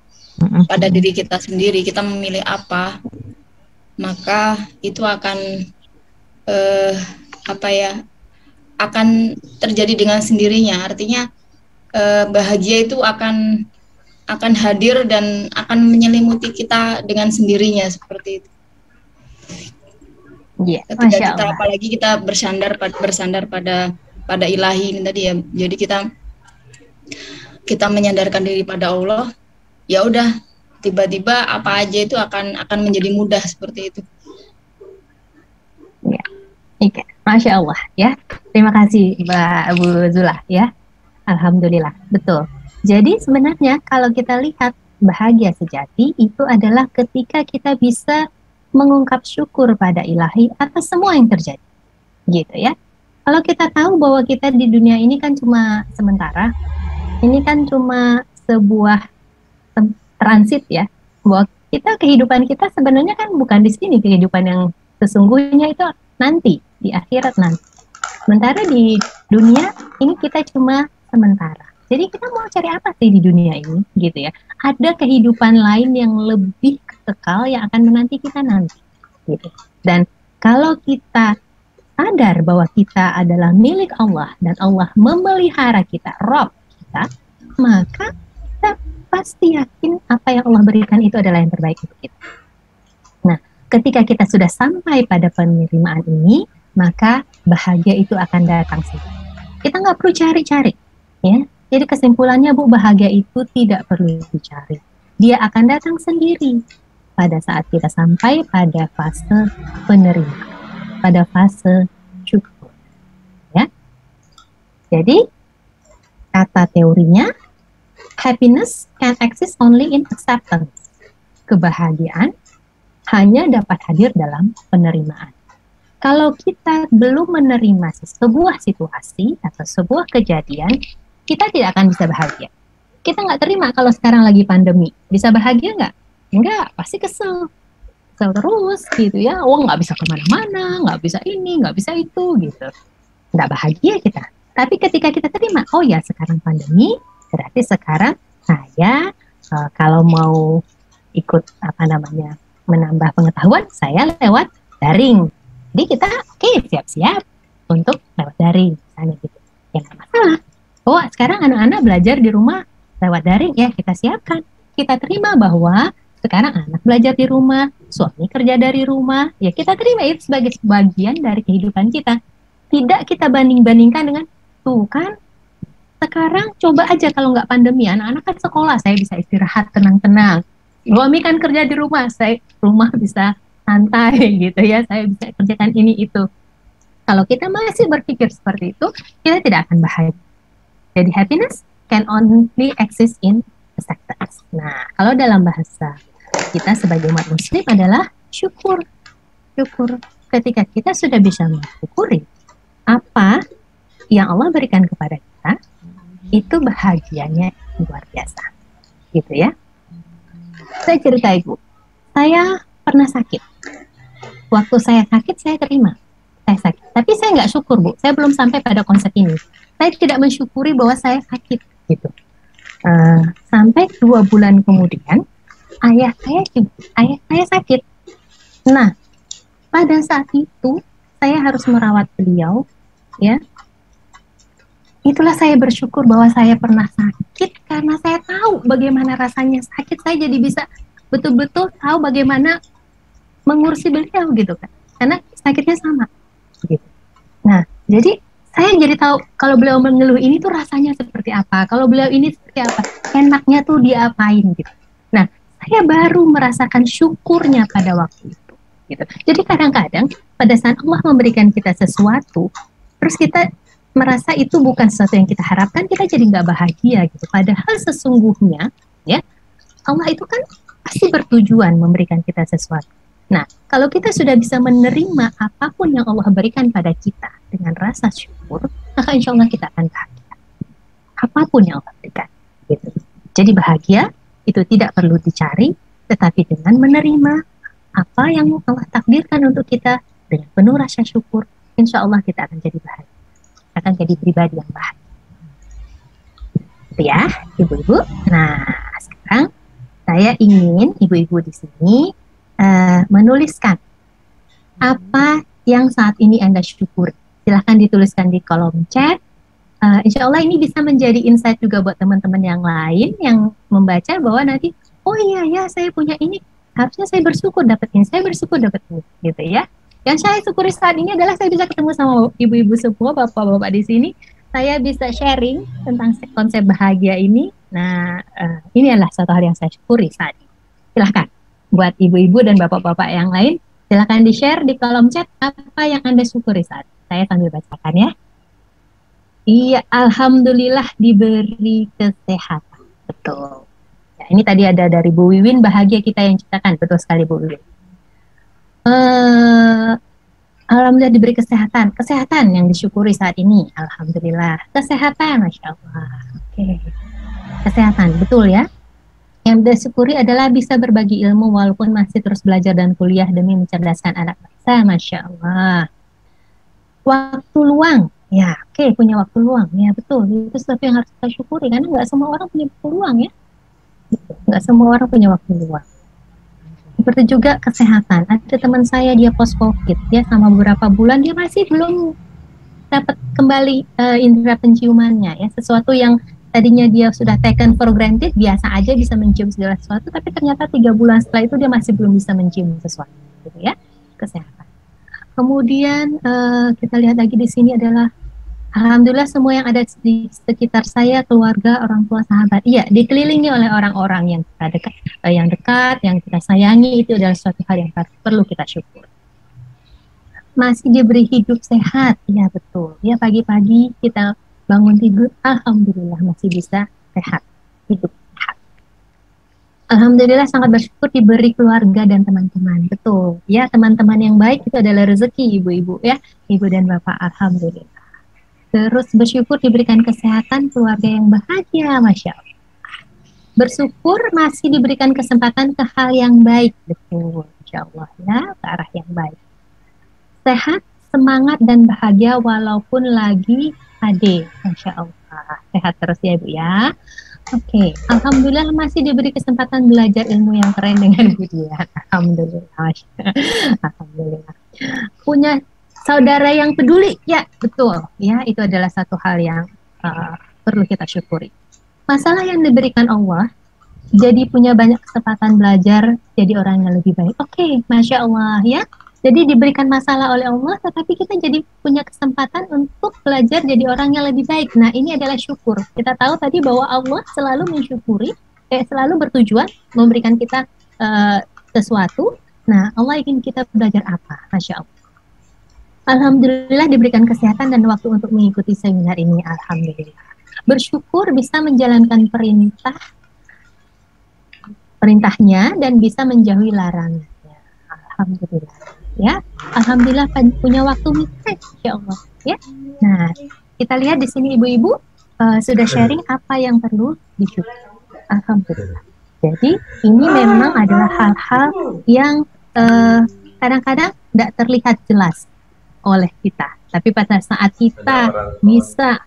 pada diri kita sendiri, kita memilih apa, maka itu akan akan terjadi dengan sendirinya. Artinya bahagia itu akan hadir dan akan menyelimuti kita dengan sendirinya seperti itu. Ketika kita apalagi kita bersandar pada ilahi ini tadi ya. Jadi kita menyandarkan diri pada Allah, ya udah tiba-tiba apa aja itu akan menjadi mudah seperti itu. Ya. Oke, Masya Allah ya. Terima kasih Mbak Abu Zula ya. Alhamdulillah, betul. Jadi sebenarnya kalau kita lihat bahagia sejati itu adalah ketika kita bisa mengungkap syukur pada ilahi atas semua yang terjadi. Gitu ya. Kalau kita tahu bahwa kita di dunia ini kan cuma sementara, ini kan cuma sebuah transit ya, bahwa kehidupan kita sebenarnya kan bukan di sini, kehidupan yang sesungguhnya itu nanti, di akhirat nanti. Sementara di dunia ini kita cuma sementara. Jadi kita mau cari apa sih di dunia ini, gitu ya? Ada kehidupan lain yang lebih kekal yang akan menanti kita nanti, gitu. Dan kalau kita sadar bahwa kita adalah milik Allah dan Allah memelihara kita, Rob kita, maka kita pasti yakin apa yang Allah berikan itu adalah yang terbaik untuk kita. Nah, ketika kita sudah sampai pada penerimaan ini, maka bahagia itu akan datang sendiri. Kita nggak perlu cari-cari, ya. Jadi kesimpulannya Bu, bahagia itu tidak perlu dicari. Dia akan datang sendiri pada saat kita sampai pada fase penerimaan, pada fase syukur, ya. Jadi kata teorinya, happiness can exist only in acceptance. Kebahagiaan hanya dapat hadir dalam penerimaan. Kalau kita belum menerima sebuah situasi atau sebuah kejadian, kita tidak akan bisa bahagia. Kita nggak terima kalau sekarang lagi pandemi, bisa bahagia nggak? Enggak, pasti kesel terus gitu ya. Oh, nggak bisa kemana-mana, nggak bisa ini, nggak bisa itu gitu. Nggak bahagia kita. Tapi ketika kita terima, oh ya sekarang pandemi, berarti sekarang saya kalau mau ikut menambah pengetahuan, saya lewat daring. Jadi kita siap-siap untuk lewat daring, misalnya gitu. Ya nggak masalah. Oh sekarang anak-anak belajar di rumah lewat daring, ya kita siapkan. Kita terima bahwa sekarang anak belajar di rumah, suami kerja dari rumah, ya kita terima itu sebagai bagian dari kehidupan kita. Tidak kita banding-bandingkan dengan, tuh kan, sekarang coba aja kalau nggak pandemi, anak-anak kan sekolah, saya bisa istirahat tenang-tenang. Suami kan kerja di rumah, saya rumah bisa santai gitu ya, saya bisa kerjakan ini itu. Kalau kita masih berpikir seperti itu, kita tidak akan bahagia. Jadi happiness can only exist in acceptance. Nah, kalau dalam bahasa kita sebagai umat muslim adalah syukur. Syukur. Ketika kita sudah bisa mensyukuri apa yang Allah berikan kepada kita, itu bahagianya luar biasa. Gitu ya. Saya cerita Ibu, saya pernah sakit. Waktu saya sakit, saya terima. Saya sakit. Tapi saya nggak syukur Bu, saya belum sampai pada konsep ini. saya tidak mensyukuri bahwa saya sakit gitu. Sampai 2 bulan kemudian ayah saya sakit. Nah, pada saat itu saya harus merawat beliau, ya. Itulah saya bersyukur bahwa saya pernah sakit karena saya tahu bagaimana rasanya sakit. Saya jadi bisa betul-betul tahu bagaimana mengurusi beliau gitu kan. Karena sakitnya sama gitu. Nah, jadi saya jadi tahu kalau beliau mengeluh ini tuh rasanya seperti apa, kalau beliau ini seperti apa, enaknya tuh diapain gitu. Nah, saya baru merasakan syukurnya pada waktu itu gitu. Jadi kadang-kadang pada saat Allah memberikan kita sesuatu, terus kita merasa itu bukan sesuatu yang kita harapkan, kita jadi nggak bahagia gitu. Padahal sesungguhnya ya Allah itu kan pasti bertujuan memberikan kita sesuatu. Nah, kalau kita sudah bisa menerima apapun yang Allah berikan pada kita dengan rasa syukur, maka insya Allah kita akan bahagia. Apapun yang Allah berikan. Gitu. Jadi bahagia itu tidak perlu dicari, tetapi dengan menerima apa yang Allah takdirkan untuk kita dengan penuh rasa syukur, insya Allah kita akan jadi bahagia. Akan jadi pribadi yang bahagia. Itu ya, ibu-ibu. Nah, sekarang saya ingin ibu-ibu di sini menuliskan apa yang saat ini Anda syukuri. Silahkan dituliskan di kolom chat. Insya Allah ini bisa menjadi insight juga buat teman-teman yang lain yang membaca bahwa nanti, oh iya ya saya punya ini, harusnya saya bersyukur dapat ini, saya bersyukur dapat ini, gitu ya. Yang saya syukuri saat ini adalah saya bisa ketemu sama ibu-ibu semua, bapak-bapak di sini. Saya bisa sharing tentang konsep bahagia ini. Nah, ini adalah satu hal yang saya syukuri saat ini. Silahkan. Buat ibu-ibu dan bapak-bapak yang lain, silakan di-share di kolom chat apa yang Anda syukuri saat ini. Saya sambil bacakan ya. Iya, alhamdulillah diberi kesehatan. Betul. Ya, ini tadi ada dari Bu Wiwin, bahagia kita yang ciptakan. Betul sekali Bu Wiwin. Alhamdulillah diberi kesehatan. Kesehatan yang disyukuri saat ini. Alhamdulillah. Kesehatan, Masya Allah. Oke. Kesehatan, betul ya. Yang disyukuri adalah bisa berbagi ilmu walaupun masih terus belajar dan kuliah demi mencerdaskan anak bangsa. Masya Allah. Waktu luang. Ya, oke, punya waktu luang. Ya, betul. Itu sesuatu yang harus kita syukuri. Karena nggak semua orang punya waktu luang ya. Nggak semua orang punya waktu luang. Seperti juga kesehatan. Ada teman saya, dia post-covid. Ya, sama beberapa bulan dia masih belum dapat kembali indera penciumannya. Ya, sesuatu yang tadinya dia sudah taken for granted, biasa aja bisa mencium segala sesuatu, tapi ternyata 3 bulan setelah itu dia masih belum bisa mencium sesuatu, gitu ya, kesehatan. Kemudian kita lihat lagi di sini adalah, alhamdulillah semua yang ada di sekitar saya, keluarga, orang tua, sahabat, iya, dikelilingi oleh orang-orang yang kita dekat, yang kita sayangi, itu adalah suatu hal yang perlu kita syukur. Masih diberi hidup sehat, ya betul, ya pagi-pagi kita bangun tidur, alhamdulillah masih bisa sehat, hidup sehat. Alhamdulillah sangat bersyukur diberi keluarga dan teman-teman, betul. Ya, teman-teman yang baik itu adalah rezeki ibu-ibu ya, ibu dan bapak, alhamdulillah. Terus bersyukur diberikan kesehatan, keluarga yang bahagia, Masya Allah. Bersyukur masih diberikan kesempatan ke hal yang baik, betul, Insya Allah ya, ke arah yang baik. Sehat, semangat dan bahagia walaupun lagi Ade, Masya Allah. Sehat terus ya Ibu ya. Oke, alhamdulillah masih diberi kesempatan belajar ilmu yang keren dengan Budian. Alhamdulillah. Alhamdulillah. Punya saudara yang peduli, ya betul. Ya, itu adalah satu hal yang perlu kita syukuri. Masalah yang diberikan Allah, jadi punya banyak kesempatan belajar, jadi orang yang lebih baik. Oke, Masya Allah ya. Jadi diberikan masalah oleh Allah, tetapi kita jadi punya kesempatan untuk belajar jadi orang yang lebih baik. Nah, ini adalah syukur. Kita tahu tadi bahwa Allah selalu mensyukuri, selalu bertujuan memberikan kita sesuatu. Nah, Allah ingin kita belajar apa? Masya Allah. Alhamdulillah diberikan kesehatan dan waktu untuk mengikuti seminar ini. Alhamdulillah. Bersyukur bisa menjalankan perintahnya dan bisa menjauhi larangannya. Alhamdulillah. Ya, alhamdulillah punya waktu mikir, ya Allah. Ya, nah kita lihat di sini ibu-ibu sudah sharing apa yang perlu disyukuri. Alhamdulillah. Jadi ini memang adalah hal-hal yang kadang-kadang tidak terlihat jelas oleh kita, tapi pada saat kita bisa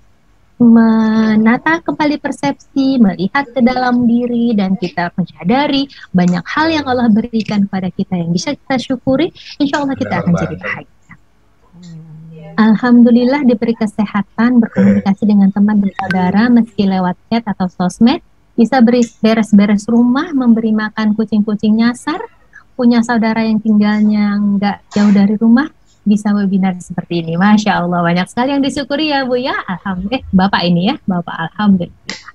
menata kembali persepsi, melihat ke dalam diri, dan kita menyadari banyak hal yang Allah berikan kepada kita yang bisa kita syukuri, insya Allah kita akan jadi bahagia. Alhamdulillah diberi kesehatan, berkomunikasi dengan teman dan saudara meski lewat chat atau sosmed, bisa beres-beres rumah, memberi makan kucing-kucing nyasar, punya saudara yang tinggalnya nggak jauh dari rumah, bisa webinar seperti ini. Masya Allah, banyak sekali yang disyukuri ya Bu ya. Alhamdulillah, Bapak ini ya, Bapak Alhamdulillah.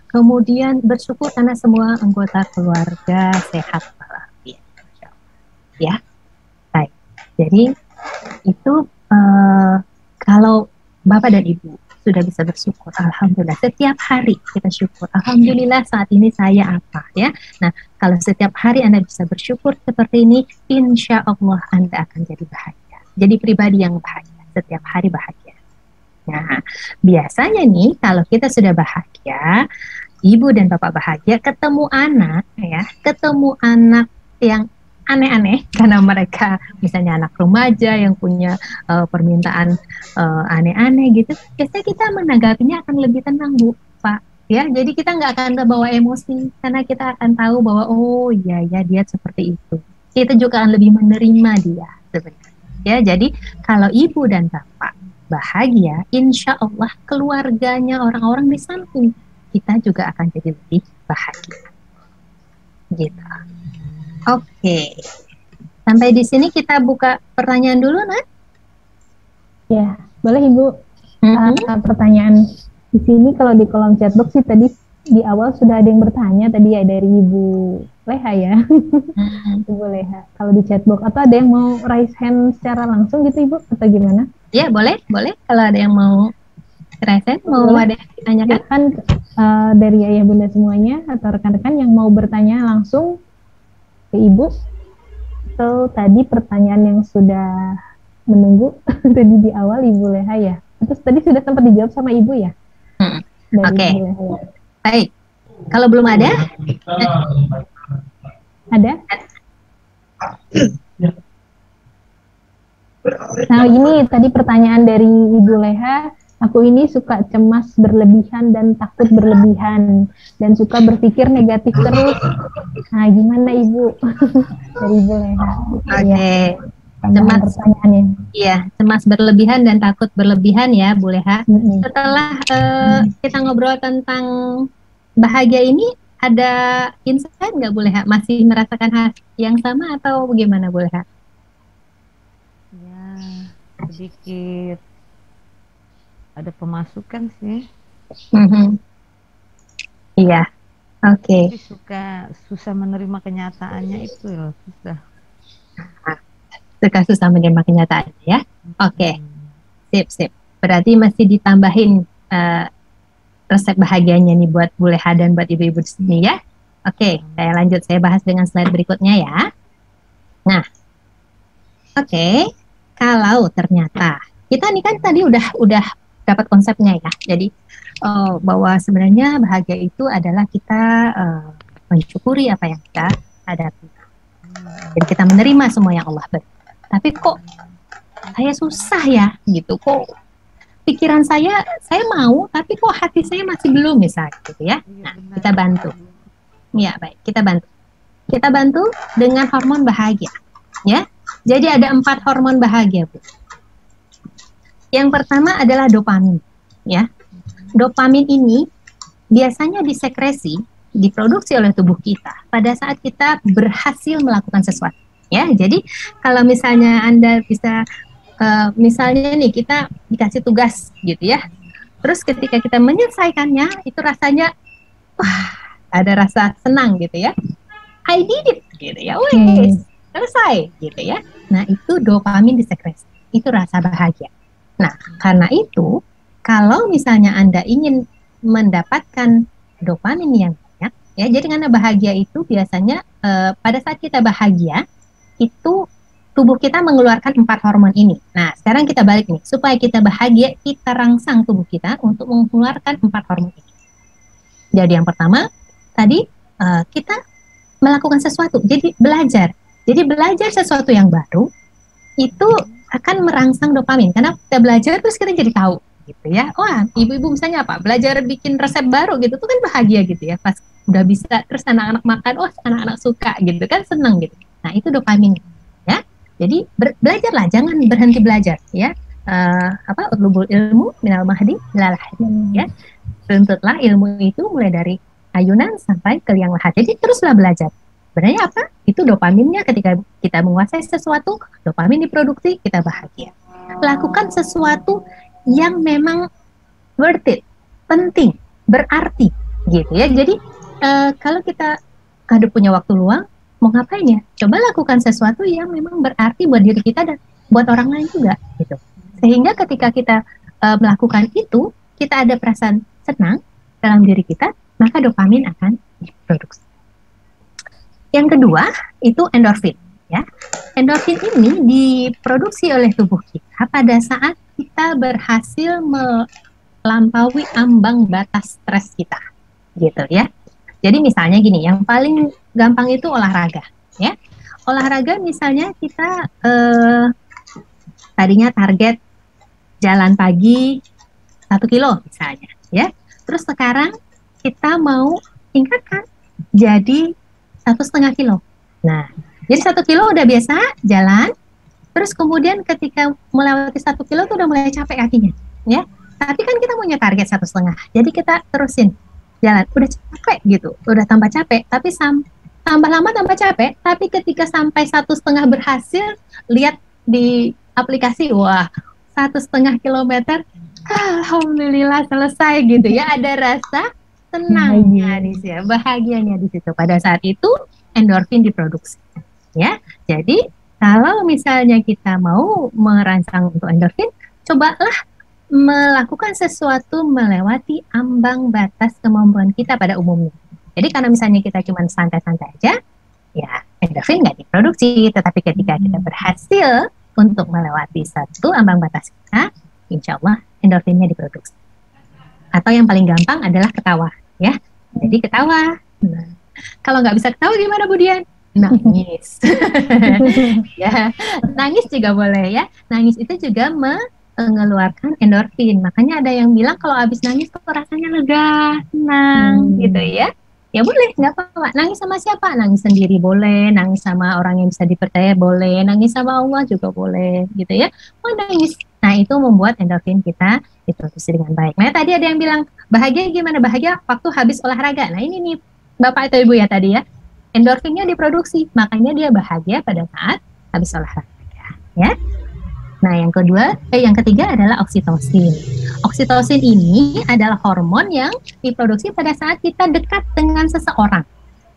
Kemudian bersyukur karena semua anggota keluarga sehat walafiat. Ya, baik. Jadi itu kalau Bapak dan Ibu sudah bisa bersyukur, alhamdulillah. Setiap hari kita syukur, alhamdulillah saat ini saya apa ya. Nah, kalau setiap hari Anda bisa bersyukur seperti ini, insya Allah Anda akan jadi bahagia. Jadi pribadi yang bahagia, setiap hari bahagia. Nah, biasanya nih kalau kita sudah bahagia, Ibu dan Bapak bahagia, ketemu anak ya, ketemu anak yang aneh-aneh karena mereka misalnya anak remaja yang punya permintaan aneh-aneh gitu, biasanya kita menanggapinya akan lebih tenang Bu, Pak ya. Jadi kita nggak akan terbawa emosi karena kita akan tahu bahwa oh iya ya dia seperti itu. Kita juga akan lebih menerima dia sebenarnya ya. Jadi kalau Ibu dan Bapak bahagia, insya Allah keluarganya, orang-orang di samping kita juga akan jadi lebih bahagia gitu. Oke, sampai di sini kita buka pertanyaan dulu, Nat? Ya, boleh Ibu. Pertanyaan di sini kalau di kolom chatbox sih tadi di awal sudah ada yang bertanya tadi ya dari Ibu Leha ya. Ibu Leha. Kalau di chatbox atau ada yang mau raise hand secara langsung gitu Ibu atau gimana? Ya boleh. Kalau ada yang mau raise hand, mau ada yang ditanyakan? Kan dari ayah bunda semuanya atau rekan-rekan yang mau bertanya langsung ke Ibu, atau tadi pertanyaan yang sudah menunggu tadi di awal Ibu Leha ya, terus tadi sudah sempat dijawab sama Ibu ya. Oke. Ya. Baik, kalau belum ada nah ini tadi pertanyaan dari Ibu Leha. Aku ini suka cemas berlebihan dan takut berlebihan dan suka berpikir negatif terus. Nah, gimana Ibu? Dari Ibu Leha. Oke. Cemas pertanyaannya. Iya, cemas berlebihan dan takut berlebihan ya, Bu Leha. Setelah kita ngobrol tentang bahagia ini, ada insight nggak Bu Leha? Masih merasakan hal yang sama atau bagaimana Bu Leha? Ya, sedikit ada pemasukan sih. Iya, oke. Susah menerima kenyataannya itu ya, susah. Susah menerima kenyataannya ya. Oke, sip. Berarti masih ditambahin resep bahagianya nih buat Bu Leha dan buat ibu-ibu di sini ya. Oke, saya lanjut. Saya bahas dengan slide berikutnya ya. Nah, oke. Kalau ternyata kita nih kan tadi udah dapat konsepnya ya. Jadi bahwa sebenarnya bahagia itu adalah kita mensyukuri apa yang kita hadapi. Dan kita menerima semua yang Allah beri. Tapi kok saya susah ya gitu. Kok pikiran saya mau tapi kok hati saya masih belum misalnya gitu ya. Nah, kita bantu. Ya, baik, kita bantu. Kita bantu dengan hormon bahagia ya. Jadi ada 4 hormon bahagia, Bu. Yang pertama adalah dopamin, ya. Dopamin ini biasanya disekresi, diproduksi oleh tubuh kita pada saat kita berhasil melakukan sesuatu, ya. Jadi kalau misalnya Anda bisa, misalnya nih kita dikasih tugas, gitu ya. Terus ketika kita menyelesaikannya, itu rasanya, wah, ada rasa senang, gitu ya. I did it, gitu ya. Wes, selesai, gitu ya. Nah itu dopamin disekresi, itu rasa bahagia. Nah, karena itu, kalau misalnya Anda ingin mendapatkan dopamin yang banyak, ya, jadi karena bahagia itu biasanya pada saat kita bahagia, itu tubuh kita mengeluarkan 4 hormon ini. Nah, sekarang kita balik nih, supaya kita bahagia, kita rangsang tubuh kita untuk mengeluarkan 4 hormon ini. Jadi yang pertama, tadi kita melakukan sesuatu, jadi belajar. Jadi belajar sesuatu yang baru, itu akan merangsang dopamin karena kita belajar terus kita jadi tahu gitu ya. Wah, ibu-ibu misalnya apa? Belajar bikin resep baru gitu tuh kan bahagia gitu ya. Pas udah bisa terus anak-anak makan, wah anak-anak suka gitu kan, seneng gitu. Nah, itu dopamin ya. Jadi belajarlah, jangan berhenti belajar ya. Utlubul ilmu minal mahdi ilal lahdi ya. Tuntutlah ilmu itu mulai dari ayunan sampai ke liang lahat. Jadi teruslah belajar. Sebenarnya apa? Itu dopaminnya ketika kita menguasai sesuatu, dopamin diproduksi, kita bahagia. Lakukan sesuatu yang memang worth it, penting, berarti, gitu ya. Jadi kalau kita ada punya waktu luang, mau ngapain ya? Coba lakukan sesuatu yang memang berarti buat diri kita dan buat orang lain juga, gitu. Sehingga ketika kita melakukan itu, kita ada perasaan senang dalam diri kita, maka dopamin akan diproduksi. Yang kedua itu endorfin ya. Endorfin ini diproduksi oleh tubuh kita pada saat kita berhasil melampaui ambang batas stres kita, gitu ya. Jadi misalnya gini, yang paling gampang itu olahraga ya. Olahraga misalnya kita tadinya target jalan pagi 1 kilo misalnya ya. Terus sekarang kita mau tingkatkan jadi 1,5 kilo. Nah, jadi 1 kilo udah biasa jalan, terus kemudian ketika melewati 1 kilo tuh udah mulai capek kakinya, ya. Tapi kan kita punya target 1,5, jadi kita terusin jalan. Udah capek gitu, udah tambah capek, tapi tambah lama tambah capek. Tapi ketika sampai 1,5 berhasil, lihat di aplikasi, wah 1,5 kilometer, alhamdulillah selesai gitu ya. Ada rasa tenangnya di situ, bahagianya di situ. Pada saat itu endorfin diproduksi, ya. Jadi kalau misalnya kita mau merangsang untuk endorfin, cobalah melakukan sesuatu melewati ambang batas kemampuan kita pada umumnya. Jadi karena misalnya kita cuma santai-santai aja, ya endorfin nggak diproduksi. Tetapi ketika kita berhasil untuk melewati satu ambang batas kita, insya Allah endorfinnya diproduksi. Atau yang paling gampang adalah ketawa, ya. Jadi ketawa. Nah, kalau nggak bisa ketawa gimana Bu Dian? Nangis. Ya, nangis juga boleh ya. Nangis itu juga mengeluarkan endorfin. Makanya ada yang bilang kalau habis nangis tuh rasanya lega, senang, gitu ya. Ya boleh, nggak apa-apa. Nangis sama siapa? Nangis sendiri boleh, nangis sama orang yang bisa dipercaya boleh, nangis sama Allah juga boleh, gitu ya. Oh nangis. Nah itu membuat endorfin kita diproduksi dengan baik. Nah tadi ada yang bilang bahagia gimana? Bahagia waktu habis olahraga. Nah ini nih Bapak atau Ibu ya tadi ya, endorfinnya diproduksi, makanya dia bahagia pada saat habis olahraga, ya. Nah yang ketiga adalah oksitosin. Oksitosin ini adalah hormon yang diproduksi pada saat kita dekat dengan seseorang,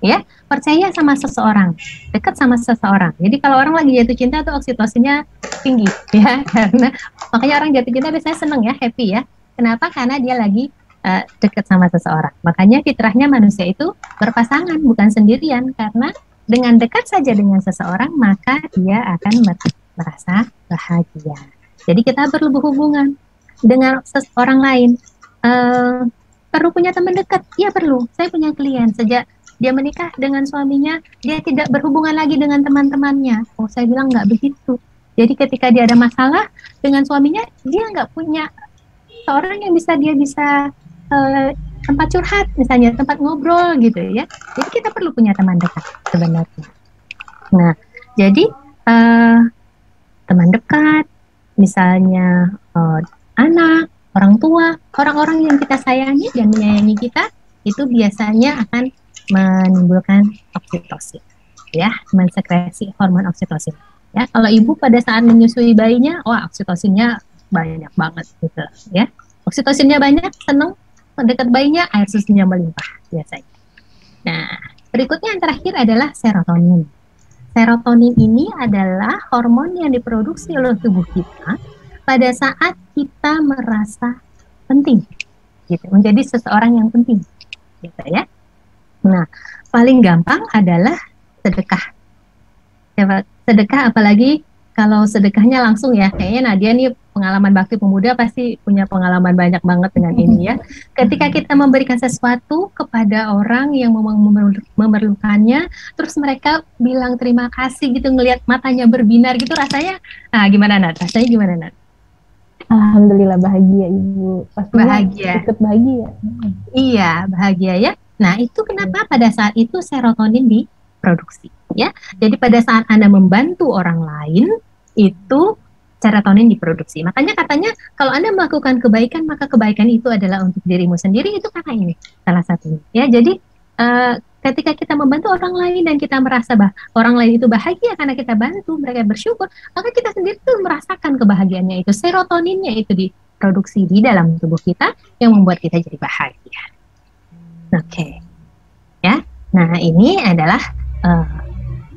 ya, percaya sama seseorang, dekat sama seseorang. Jadi kalau orang lagi jatuh cinta tuh oksitosinnya tinggi, ya, karena makanya orang jatuh cinta biasanya seneng ya, happy ya. Kenapa? Karena dia lagi dekat sama seseorang. Makanya fitrahnya manusia itu berpasangan, bukan sendirian, karena dengan dekat saja dengan seseorang maka dia akan merasa bahagia. Jadi kita perlu berhubungan dengan seseorang lain. Perlu punya teman dekat? Ya perlu. Saya punya klien sejak dia menikah dengan suaminya, dia tidak berhubungan lagi dengan teman-temannya. Oh, saya bilang nggak begitu. Jadi ketika dia ada masalah dengan suaminya, dia nggak punya seorang yang bisa tempat curhat, misalnya tempat ngobrol gitu ya. Jadi kita perlu punya teman dekat sebenarnya. Nah, jadi teman dekat, misalnya anak, orang tua, orang-orang yang kita sayangi dan menyayangi kita, itu biasanya akan menimbulkan oksitosin, ya, mensekresi hormon oksitosin. Ya, kalau ibu pada saat menyusui bayinya, wah oksitosinnya banyak banget gitu, ya. Oksitosinnya banyak, seneng, dekat bayinya, air susunya melimpah biasanya. Nah, berikutnya yang terakhir adalah serotonin. Serotonin ini adalah hormon yang diproduksi oleh tubuh kita pada saat kita merasa penting, gitu, menjadi seseorang yang penting, gitu ya. Nah, paling gampang adalah sedekah. Sedekah, apalagi kalau sedekahnya langsung ya, kayaknya Nadia nih pengalaman bakti pemuda pasti punya pengalaman banyak banget dengan ini ya. Ketika kita memberikan sesuatu kepada orang yang memerlukannya, terus mereka bilang terima kasih gitu, ngelihat matanya berbinar gitu, rasanya, gimana Nat? Rasanya gimana Nat? Alhamdulillah bahagia Ibu. Pastinya Bahagia. ikut bahagia. Iya, bahagia ya. Nah, itu kenapa pada saat itu serotonin diproduksi ya. Jadi pada saat Anda membantu orang lain itu serotonin diproduksi. Makanya katanya kalau Anda melakukan kebaikan maka kebaikan itu adalah untuk dirimu sendiri, itu karena ini salah satunya ya. Jadi ketika kita membantu orang lain dan kita merasa orang lain itu bahagia karena kita bantu, mereka bersyukur, maka kita sendiri tuh merasakan kebahagiaannya itu, serotoninnya itu diproduksi di dalam tubuh kita yang membuat kita jadi bahagia. Oke. Ya. Nah, ini adalah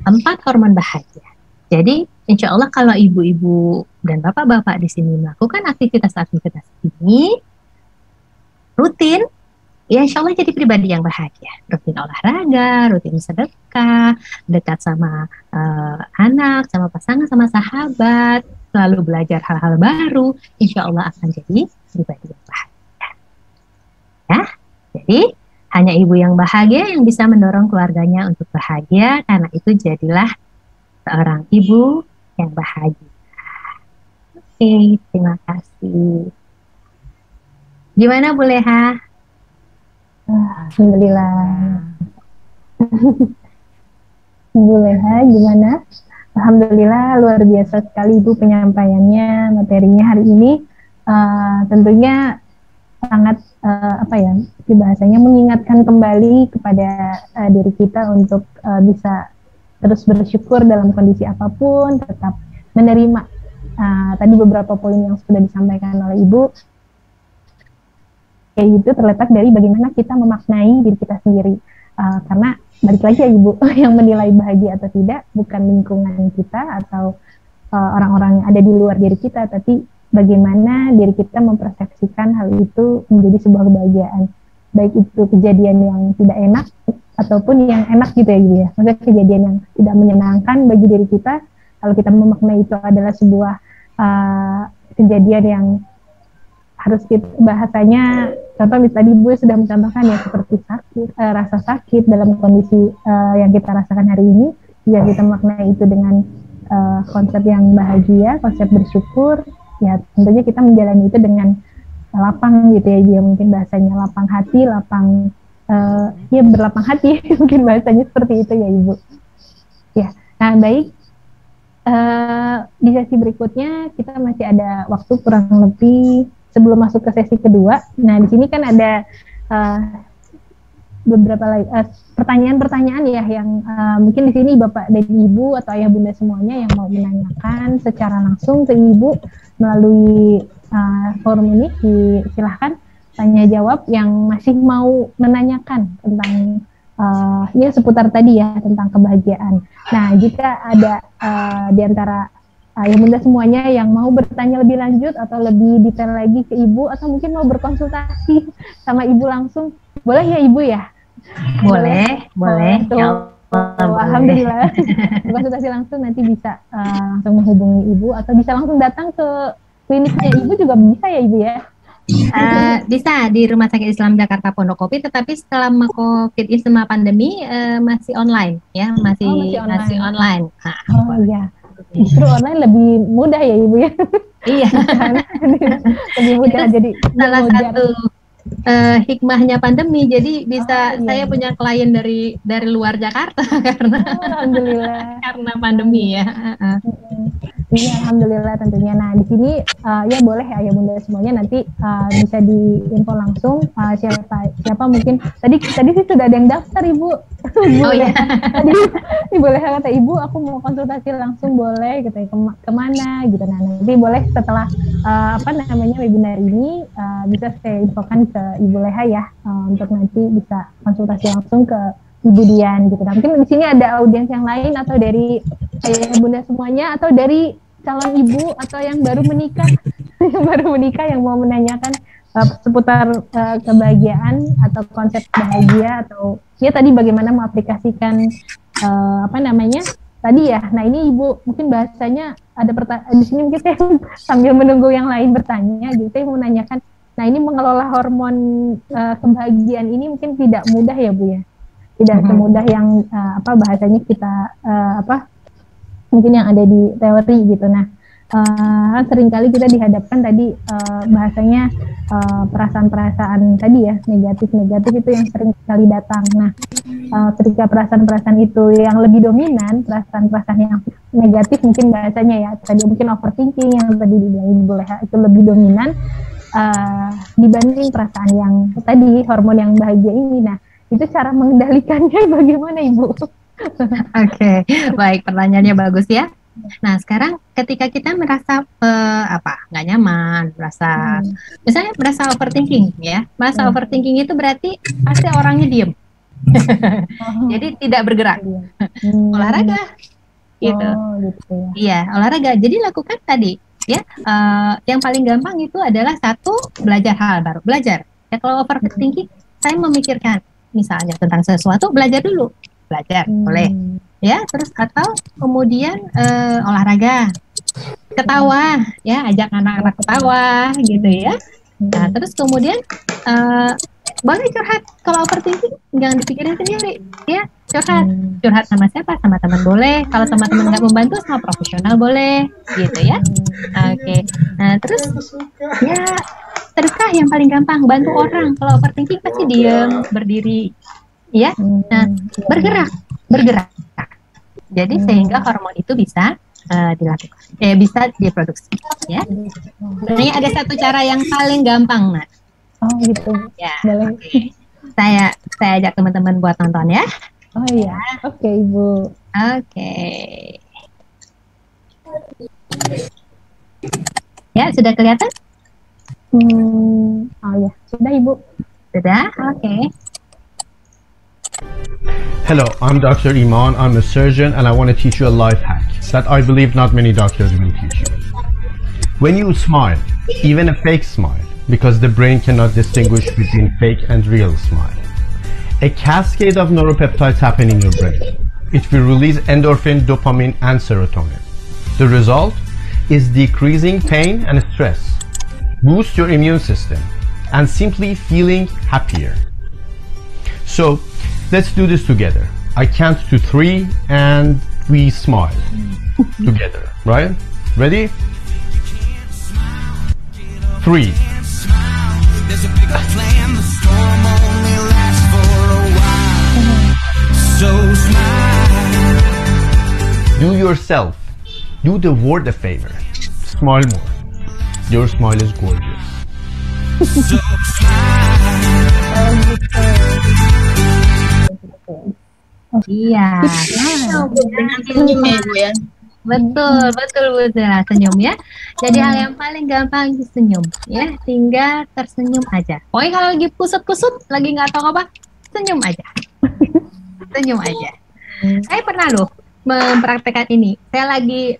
4 hormon bahagia. Jadi, insya Allah kalau ibu-ibu dan bapak-bapak di sini melakukan aktivitas-aktivitas ini rutin, ya insya Allah jadi pribadi yang bahagia. Rutin olahraga, rutin sedekah, dekat sama anak, sama pasangan, sama sahabat, selalu belajar hal-hal baru, insya Allah akan jadi pribadi yang bahagia. Ya, jadi hanya ibu yang bahagia yang bisa mendorong keluarganya untuk bahagia, karena itu jadilah seorang ibu yang bahagia. Oke, terima kasih. Gimana Bu Leha? Alhamdulillah. Bu Leha, gimana? Alhamdulillah, luar biasa sekali Ibu penyampaiannya, materinya hari ini. Tentunya sangat bahasanya mengingatkan kembali kepada diri kita untuk bisa terus bersyukur dalam kondisi apapun, tetap menerima tadi beberapa poin yang sudah disampaikan oleh Ibu. Itu terletak dari bagaimana kita memaknai diri kita sendiri, karena balik lagi ya Ibu, yang menilai bahagia atau tidak bukan lingkungan kita atau orang-orang yang ada di luar diri kita, tapi bagaimana diri kita mempersepsikan hal itu menjadi sebuah kebahagiaan, baik itu kejadian yang tidak enak ataupun yang enak gitu ya Ibu ya. Maksudnya kejadian yang tidak menyenangkan bagi diri kita, kalau kita memaknai itu adalah sebuah kejadian yang harus kita, bahasanya contoh tadi Bu sudah mencontohkan ya, seperti sakit, rasa sakit dalam kondisi yang kita rasakan hari ini, ya kita maknai itu dengan konsep yang bahagia, konsep bersyukur, ya tentunya kita menjalani itu dengan lapang gitu ya, dia mungkin bahasanya lapang hati, lapang ya berlapang hati mungkin bahasanya seperti itu ya Ibu. Ya, nah baik. Di sesi berikutnya kita masih ada waktu kurang lebih sebelum masuk ke sesi kedua. Nah, di sini kan ada beberapa pertanyaan-pertanyaan ya yang mungkin di sini Bapak dan Ibu atau Ayah Bunda semuanya yang mau menanyakan secara langsung ke Ibu melalui forum ini, silahkan tanya jawab yang masih mau menanyakan tentang ya seputar tadi ya, tentang kebahagiaan. Nah, jika ada di antara Ayah Bunda semuanya yang mau bertanya lebih lanjut atau lebih detail lagi ke Ibu, atau mungkin mau berkonsultasi sama Ibu langsung, boleh ya Ibu ya? Boleh. Ya Allah, alhamdulillah. Konsultasi langsung nanti bisa langsung menghubungi Ibu, atau bisa langsung datang ke kliniknya Ibu juga bisa ya Ibu ya? Bisa di Rumah Sakit Islam Jakarta Pondokopi, tetapi selama COVID selama pandemi masih online ya, masih online. Oh iya. Justru online lebih mudah ya Ibu ya. Iya. Lebih mudah jadi salah satu hikmahnya pandemi. Jadi bisa saya punya klien dari luar Jakarta karena alhamdulillah karena pandemi ya. Iya, alhamdulillah tentunya. Nah, di sini ya boleh ya Bunda semuanya nanti bisa diinfo langsung siapa mungkin tadi sih sudah ada yang daftar Ibu. Oh iya. Tadi boleh kata Ibu aku mau konsultasi langsung, boleh gitu ya, kemana gitu. Nah, nanti boleh setelah webinar ini bisa saya infokan ke Ibu Leha ya, untuk nanti bisa konsultasi langsung ke Ibu Dian gitu. Nah, mungkin di sini ada audiens yang lain atau dari Ayah Bunda semuanya atau dari calon ibu atau yang baru menikah yang mau menanyakan seputar kebahagiaan atau konsep bahagia, atau ya tadi bagaimana mengaplikasikan tadi ya. Nah, ini Ibu mungkin bahasanya ada di sini mungkin saya sambil menunggu yang lain bertanya gitu, saya mau menanyakan. Nah, ini mengelola hormon kebahagiaan ini mungkin tidak mudah ya Bu ya. Tidak semudah yang bahasanya kita mungkin yang ada di teori gitu. Nah, seringkali kita dihadapkan tadi bahasanya perasaan-perasaan tadi ya, negatif-negatif itu yang sering kali datang. Nah, ketika perasaan-perasaan itu yang lebih dominan, perasaan-perasaan yang negatif mungkin bahasanya ya, tadi mungkin overthinking yang tadi dibilang Ibu Leha itu lebih dominan dibanding perasaan yang tadi hormon yang bahagia ini. Nah, itu cara mengendalikannya bagaimana Ibu? Oke, baik, pertanyaannya bagus ya. Nah, sekarang ketika kita merasa nggak nyaman, misalnya merasa overthinking ya, overthinking itu berarti pasti orangnya diem, jadi tidak bergerak. Olahraga, gitu. Iya, olahraga. Jadi lakukan tadi ya. Yang paling gampang itu adalah satu, belajar hal baru. Belajar. Ya, kalau overthinking, saya memikirkan misalnya tentang sesuatu, belajar dulu. Belajar, boleh. Ya, terus atau kemudian olahraga, ketawa, ya, ajak anak-anak ketawa, gitu ya. Nah, terus kemudian boleh curhat. Kalau overthinking, jangan dipikirin sendiri, ya, curhat sama siapa, sama teman boleh. Kalau teman-teman nggak membantu, sama profesional boleh, gitu ya. Oke. Nah, terus ya sedekah yang paling gampang, bantu orang. Kalau overthinking pasti diam, berdiri, ya. Nah, bergerak. Jadi sehingga hormon itu bisa dilakukan, bisa diproduksi, ya. Sebenarnya ada satu cara yang paling gampang, Nak. Oh gitu. Ya. Okay. Saya ajak teman-teman buat nonton ya. Oh iya. Oke, Ibu. Oke. Ya, sudah kelihatan? Oh ya, sudah Ibu. Sudah, oke. Hello, I'm Dr. Iman. I'm a surgeon and I want to teach you a life hack that I believe not many doctors will teach you. When you smile, even a fake smile, because the brain cannot distinguish between fake and real smile, a cascade of neuropeptides happen in your brain. It will release endorphin, dopamine, and serotonin. The result is decreasing pain and stress, boost your immune system, and simply feeling happier. So, let's do this together. I count to 3 and we smile together, right? Ready? 3. Do yourself, do the world a favor. Smile more. Your smile is gorgeous. Iya. Dengan senyum ya, Bu ya. Betul Bu Zela, senyum ya. Jadi hal yang paling gampang itu senyum ya, tinggal tersenyum aja. Pokoknya kalau lagi kusut-kusut, lagi nggak tahu apa, senyum aja. Senyum aja. Saya pernah loh mempraktekkan ini. Saya lagi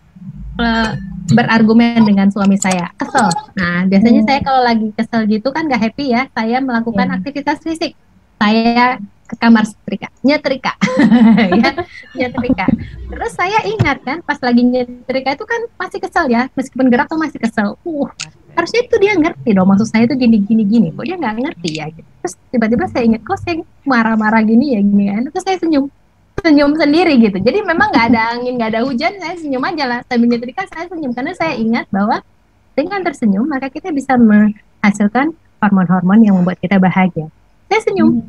berargumen dengan suami saya, kesel. Nah, biasanya saya kalau lagi kesel gitu kan nggak happy ya, saya melakukan aktivitas fisik. Saya ke kamar setrika, nyetrika, ya, nyetrika. Terus saya ingat kan, pas lagi nyetrika itu kan masih kesel ya, meskipun gerak tuh masih kesel. Harusnya itu dia ngerti dong, maksud saya itu gini. Kok dia nggak ngerti ya? Gitu. Terus tiba-tiba saya ingat, kok saya marah-marah gini ya, gini kan. Terus saya senyum sendiri gitu. Jadi memang nggak ada angin, nggak ada hujan, saya senyum aja lah. Sambil nyetrika saya senyum, karena saya ingat bahwa dengan tersenyum maka kita bisa menghasilkan hormon-hormon yang membuat kita bahagia. Saya senyum,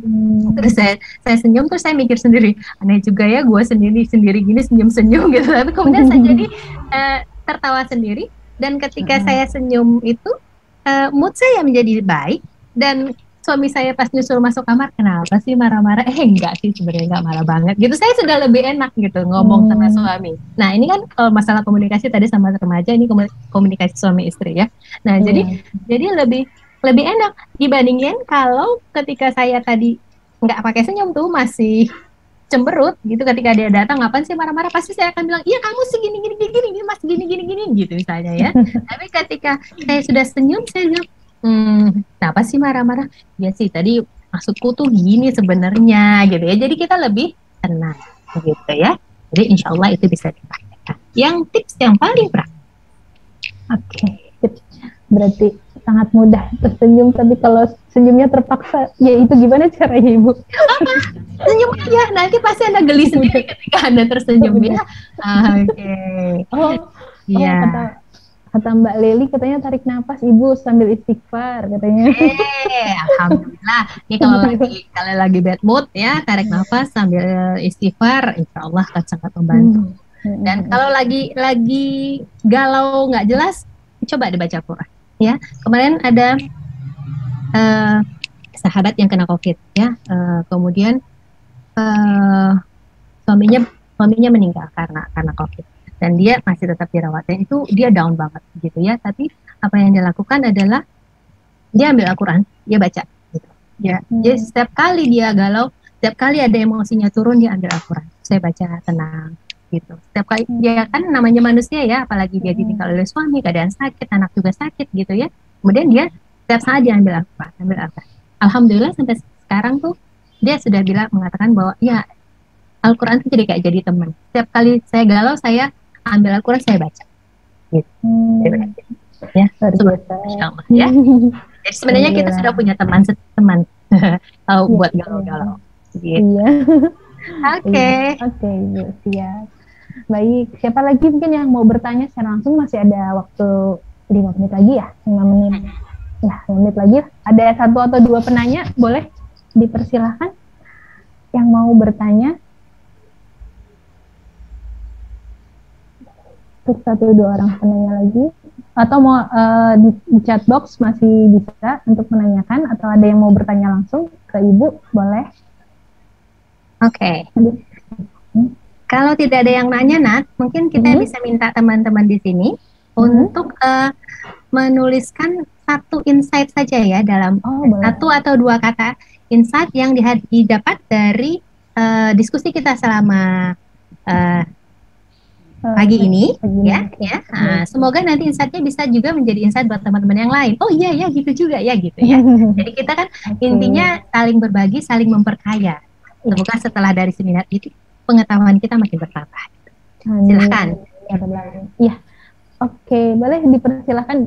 terus saya senyum, terus saya mikir sendiri, aneh juga ya, gue sendiri gini senyum gitu. Tapi kemudian saya jadi tertawa sendiri, dan ketika saya senyum itu mood saya menjadi baik. Dan suami saya pas nyusul masuk kamar, kenapa sih marah-marah? Enggak sih, sebenarnya enggak marah banget gitu. Saya sudah lebih enak gitu ngomong sama suami. Nah, ini kan kalau masalah komunikasi tadi sama remaja, ini komunikasi suami istri ya. Nah, jadi lebih enak dibandingin kalau ketika saya tadi nggak pakai senyum tuh, masih cemberut gitu. Ketika dia datang, ngapain sih marah-marah, pasti saya akan bilang, iya kamu sih gini mas, gini gitu misalnya ya. Tapi ketika saya sudah senyum, saya bilang, kenapa sih marah-marah? Ya sih tadi maksudku tuh gini sebenarnya gitu ya. Jadi kita lebih tenang gitu ya. Jadi insya Allah itu bisa dipraktekkan. Yang tips yang paling praktis. Oke, berarti sangat mudah tersenyum, tapi kalau senyumnya terpaksa, ya itu gimana caranya Ibu? Senyum aja, nanti pasti Anda geli sendiri ketika Anda tersenyum ya. Oke. Kata Kata Mbak Leli katanya tarik nafas Ibu sambil istighfar katanya. Alhamdulillah. Ini kalau lagi bad mood ya, tarik nafas sambil istighfar, insya Allah akan sangat membantu. Dan kalau lagi galau nggak jelas, coba dibaca Quran. Ya, kemarin ada sahabat yang kena COVID ya, kemudian suaminya meninggal karena COVID. Dan dia masih tetap dirawat, dan itu dia down banget gitu ya. Tapi apa yang dia lakukan adalah dia ambil Al-Quran, dia baca gitu. Jadi setiap kali dia galau, setiap kali ada emosinya turun, dia ambil Al-Quran, saya baca tenang gitu. Setiap kali dia kan namanya manusia ya, apalagi dia ditinggal oleh suami, keadaan sakit, anak juga sakit gitu ya. Kemudian dia setiap saat dia ambil Al-Quran. Alhamdulillah sampai sekarang tuh dia sudah mengatakan bahwa ya Al-Quran itu jadi teman. Setiap kali saya galau, saya ambil Al-Quran, saya baca gitu. Ya, subhanallah ya. Jadi sebenarnya kita sudah punya teman tahu buat galau-galau gitu. Oke, Ibu, siap. Baik, siapa lagi mungkin yang mau bertanya secara langsung? Masih ada waktu 5 menit lagi ya? 5 menit. Ya, 5 menit lagi. Ada 1 atau 2 penanya, boleh dipersilahkan yang mau bertanya. Untuk 1-2 orang penanya lagi, atau mau di chat box masih bisa untuk menanyakan, atau ada yang mau bertanya langsung ke Ibu, boleh. Oke. Kalau tidak ada yang nanya, Nat, mungkin kita bisa minta teman-teman di sini untuk menuliskan 1 insight saja ya, dalam 1 atau 2 kata insight yang didapat dari diskusi kita selama pagi ini ya. Semoga nanti insight-nya bisa juga menjadi insight buat teman-teman yang lain. Oh iya ya, gitu juga ya gitu ya. Jadi kita kan intinya saling berbagi, saling memperkaya. Semoga setelah dari seminar itu pengetahuan kita makin bertambah. Silahkan. Iya. Oke, boleh dipersilahkan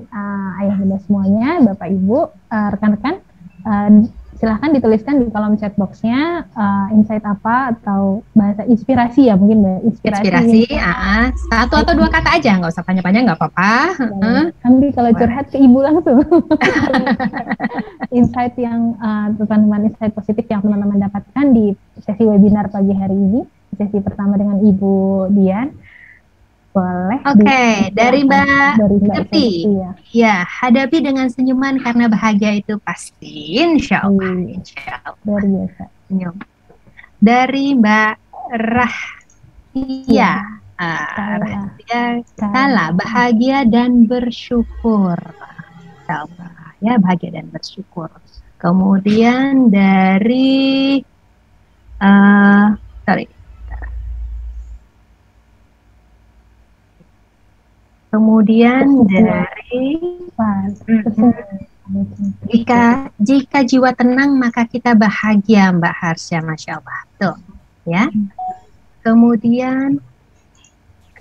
ayah bunda semuanya, Bapak Ibu, rekan-rekan. Silahkan dituliskan di kolom chat box-nya insight apa atau bahasa inspirasi ya, mungkin inspirasi 1 atau 2 kata aja, nggak usah panjang-panjang, nggak apa-apa. Nanti kalau curhat ke Ibu langsung. Insight yang teman-teman, insight positif yang teman-teman dapatkan di sesi webinar pagi hari ini, sesi pertama dengan Ibu Dian. Boleh. Oke, dari Mbak Septi. Ya, hadapi dengan senyuman karena bahagia itu pasti, insya Allah. Luar biasa. Senyum. Dari Mbak Rahtia. Rahtia Kala, bahagia dan bersyukur. Insya Allah. Ya, bahagia dan bersyukur. Kemudian dari Kemudian dari jika jiwa tenang maka kita bahagia, Mbak Harsya, Masya Allah. Tuh, ya. Kemudian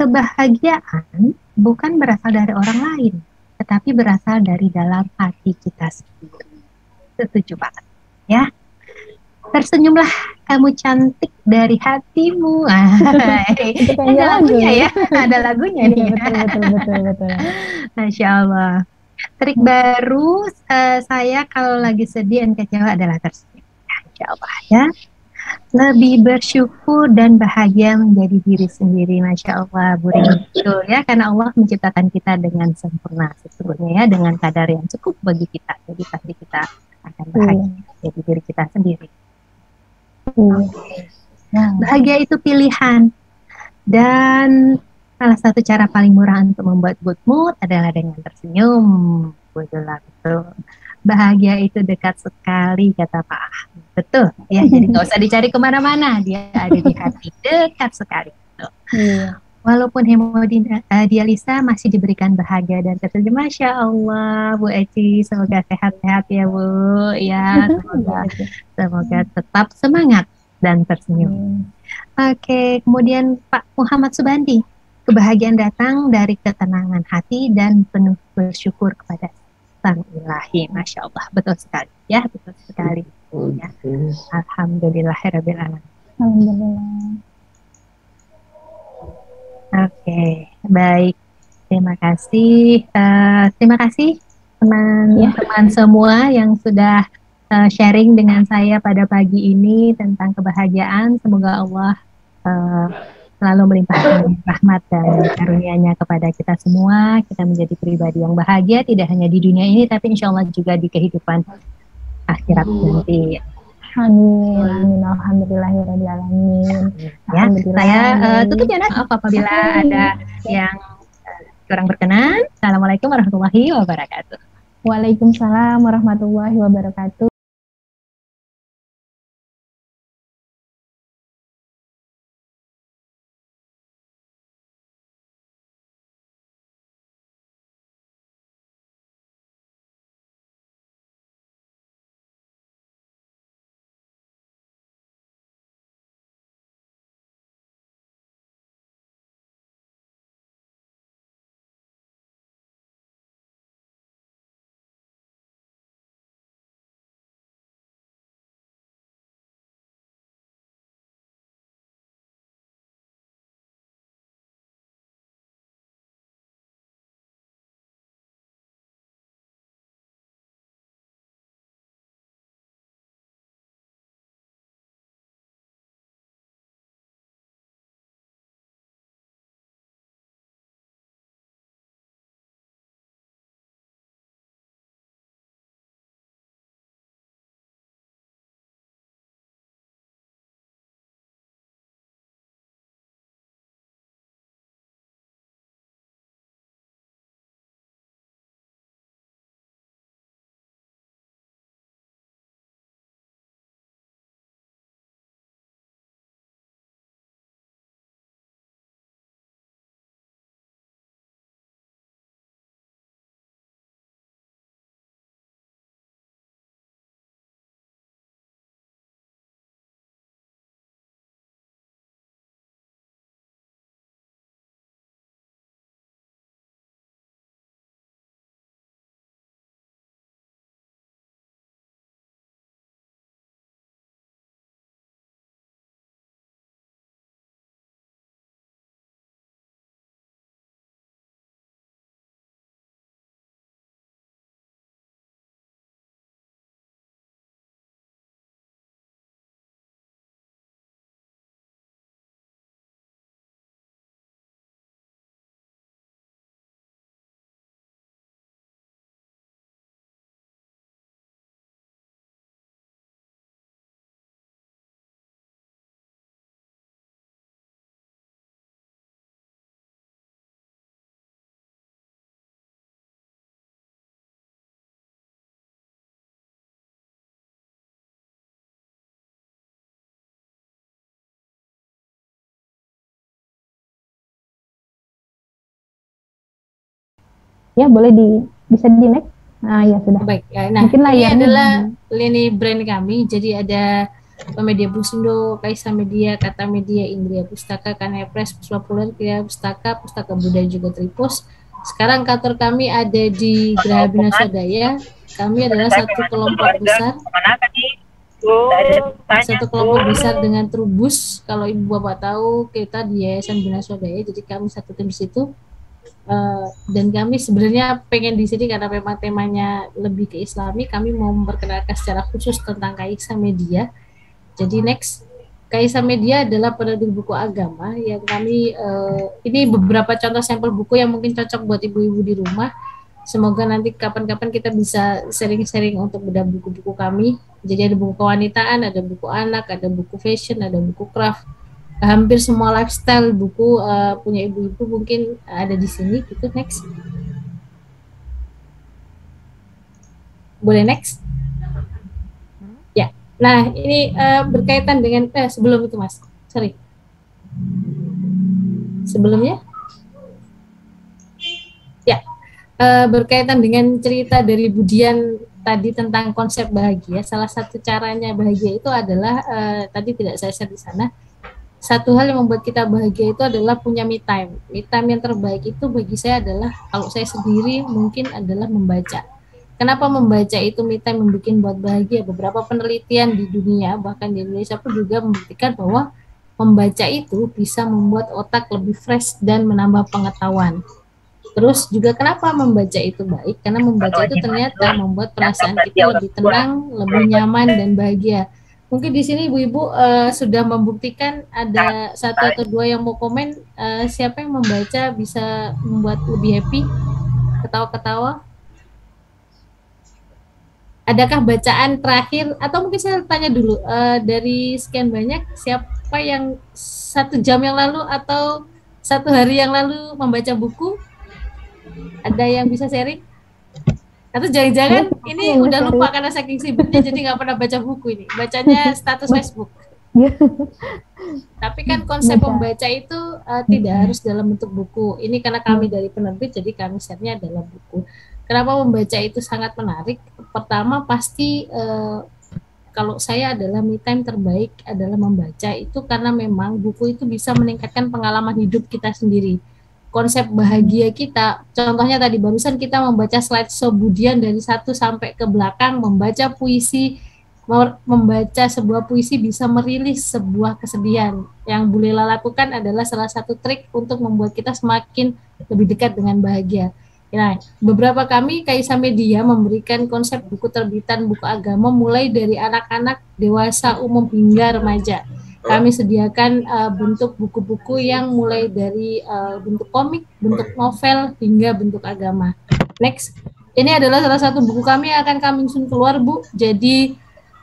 kebahagiaan bukan berasal dari orang lain, tetapi berasal dari dalam hati kita sendiri. Setuju banget, ya. Tersenyumlah, kamu cantik dari hatimu. Ada lagunya ya, ada lagunya nih. Betul. Masya Allah. Trik baru saya kalau lagi sedih dan kecewa adalah tersenyum. Insya Allah ya. Lebih bersyukur dan bahagia menjadi diri sendiri. Masya Allah, Bu Rini. Betul ya, karena Allah menciptakan kita dengan sempurna sesungguhnya ya, dengan kadar yang cukup bagi kita. Jadi pasti kita akan bahagia jadi diri kita sendiri. Bahagia itu pilihan, dan salah satu cara paling murah untuk membuat good mood adalah dengan tersenyum. Betul. Bahagia itu dekat sekali, kata Pak Ahmad. Betul ya, jadi nggak usah dicari kemana-mana, dia ada di hati, dekat sekali. Walaupun hemodialisa masih diberikan bahagia dan tersenyum. Masya Allah, Bu Eci, semoga sehat-sehat ya Bu. Ya, semoga tetap semangat dan tersenyum. Oke, kemudian Pak Muhammad Subandi, kebahagiaan datang dari ketenangan hati dan penuh bersyukur kepada Sang Ilahi. Masya Allah, betul sekali. Ya, betul sekali. Ya. Alhamdulillahirabbil alamin. Alhamdulillah. Oke, baik. Terima kasih. Terima kasih teman-teman semua yang sudah sharing dengan saya pada pagi ini tentang kebahagiaan. Semoga Allah selalu melimpahkan rahmat dan karunia-Nya kepada kita semua. Kita menjadi pribadi yang bahagia tidak hanya di dunia ini, tapi insya Allah juga di kehidupan akhirat nanti. Amin, amin, alhamdulillahirrahmanirrahim. Ya, saya tutup ya Nat, apabila ada yang kurang berkenan. Assalamualaikum warahmatullahi wabarakatuh. Waalaikumsalam warahmatullahi wabarakatuh. Ya, boleh bisa di next. Nah, ya sudah. Baik, ya. Nah, mungkin ini adalah lini brand kami. Jadi ada Media Busindo, Kaisa Media, Kata Media, Indria Pustaka, Kanepres, Puspa Populer, Kriya Pustaka, Pustaka Budaya juga Tripos. Sekarang kantor kami ada di Geraha Bina Swadaya. Kami adalah satu kelompok besar. Satu kelompok besar dengan Trubus. Kalau Ibu Bapak tahu, kita di Yayasan Bina Swadaya. Jadi kami satu tim di situ. Dan kami sebenarnya pengen di sini karena memang temanya lebih ke Islami, kami mau memperkenalkan secara khusus tentang Kaisa Media. Jadi next, Kaisa Media adalah penerbit buku agama yang kami ini beberapa contoh sampel buku yang mungkin cocok buat ibu-ibu di rumah. Semoga nanti kapan-kapan kita bisa sharing-sharing untuk bedah buku-buku kami. Jadi ada buku kewanitaan, ada buku anak, ada buku fashion, ada buku craft. Hampir semua lifestyle buku punya ibu-ibu mungkin ada di sini. Gitu, next. Boleh next? Ya. Nah, ini berkaitan dengan sebelum itu, Mas. Sorry. Sebelumnya? Ya. Berkaitan dengan cerita dari Budian tadi tentang konsep bahagia. Salah satu caranya bahagia itu adalah tadi tidak saya share di sana. Satu hal yang membuat kita bahagia itu adalah punya me time. Me time yang terbaik itu bagi saya adalah, kalau saya sendiri mungkin adalah membaca. Kenapa membaca itu me time membuat buat bahagia? Beberapa penelitian di dunia, bahkan di Indonesia pun juga membuktikan bahwa membaca itu bisa membuat otak lebih fresh dan menambah pengetahuan. Terus juga kenapa membaca itu baik? Karena membaca itu ternyata membuat perasaan kita lebih tenang, lebih nyaman dan bahagia. Mungkin di sini ibu-ibu sudah membuktikan, ada satu atau dua yang mau komen. Siapa yang membaca bisa membuat lebih happy? Ketawa-ketawa. Adakah bacaan terakhir, atau mungkin saya tanya dulu, dari sekian banyak, siapa yang 1 jam yang lalu atau 1 hari yang lalu membaca buku? Ada yang bisa sharing? Atau jangan-jangan ini udah lupa karena saking sibuknya jadi nggak pernah baca buku ini, bacanya status Facebook. Tapi kan konsep membaca itu tidak harus dalam bentuk buku. Ini karena kami dari penerbit, jadi kami share-nya dalam buku. Kenapa membaca itu sangat menarik? Pertama pasti kalau saya adalah me time terbaik adalah membaca itu karena memang buku itu bisa meningkatkan pengalaman hidup kita sendiri. Konsep bahagia kita, contohnya tadi barusan kita membaca slideshow Budian dari 1 sampai ke belakang, membaca puisi, membaca sebuah puisi bisa merilis sebuah kesedihan. Yang Bu Lela lakukan adalah salah satu trik untuk membuat kita semakin lebih dekat dengan bahagia. Nah, beberapa kami Kaisa Media memberikan konsep buku terbitan buku agama mulai dari anak-anak, dewasa, umum hingga remaja. Kami sediakan bentuk buku-buku yang mulai dari bentuk komik, bentuk novel, hingga bentuk agama. Next, ini adalah salah satu buku kami yang akan kami sun keluar, Bu. Jadi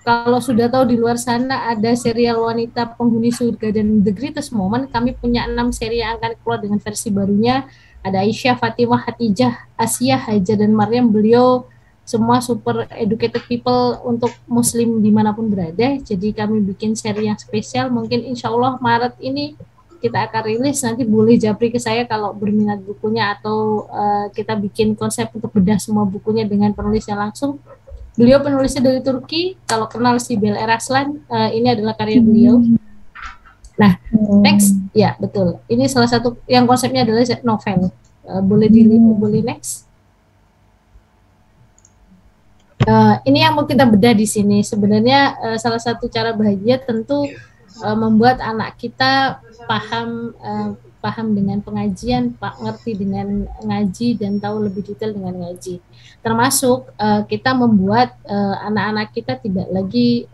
kalau sudah tahu di luar sana ada serial wanita penghuni surga dan The Greatest Moment, kami punya 6 seri yang akan keluar dengan versi barunya. Ada Aisyah, Fatimah, Hatijah, Asia, Hajar, dan Maryam. Beliau semua super educated people untuk muslim dimanapun berada. Jadi kami bikin seri yang spesial. Mungkin insya Allah Maret ini kita akan rilis. Nanti boleh japri ke saya kalau berminat bukunya, atau kita bikin konsep untuk bedah semua bukunya dengan penulisnya langsung. Beliau penulisnya dari Turki. Kalau kenal si Bel Eraslan, ini adalah karya beliau. Nah, next, ya betul. Ini salah satu yang konsepnya adalah novel. Boleh next. Ini yang mau kita bedah di sini. Sebenarnya salah satu cara bahagia tentu membuat anak kita paham dengan pengajian, ngerti dengan ngaji, dan tahu lebih detail dengan ngaji. Termasuk kita membuat anak-anak kita tidak lagi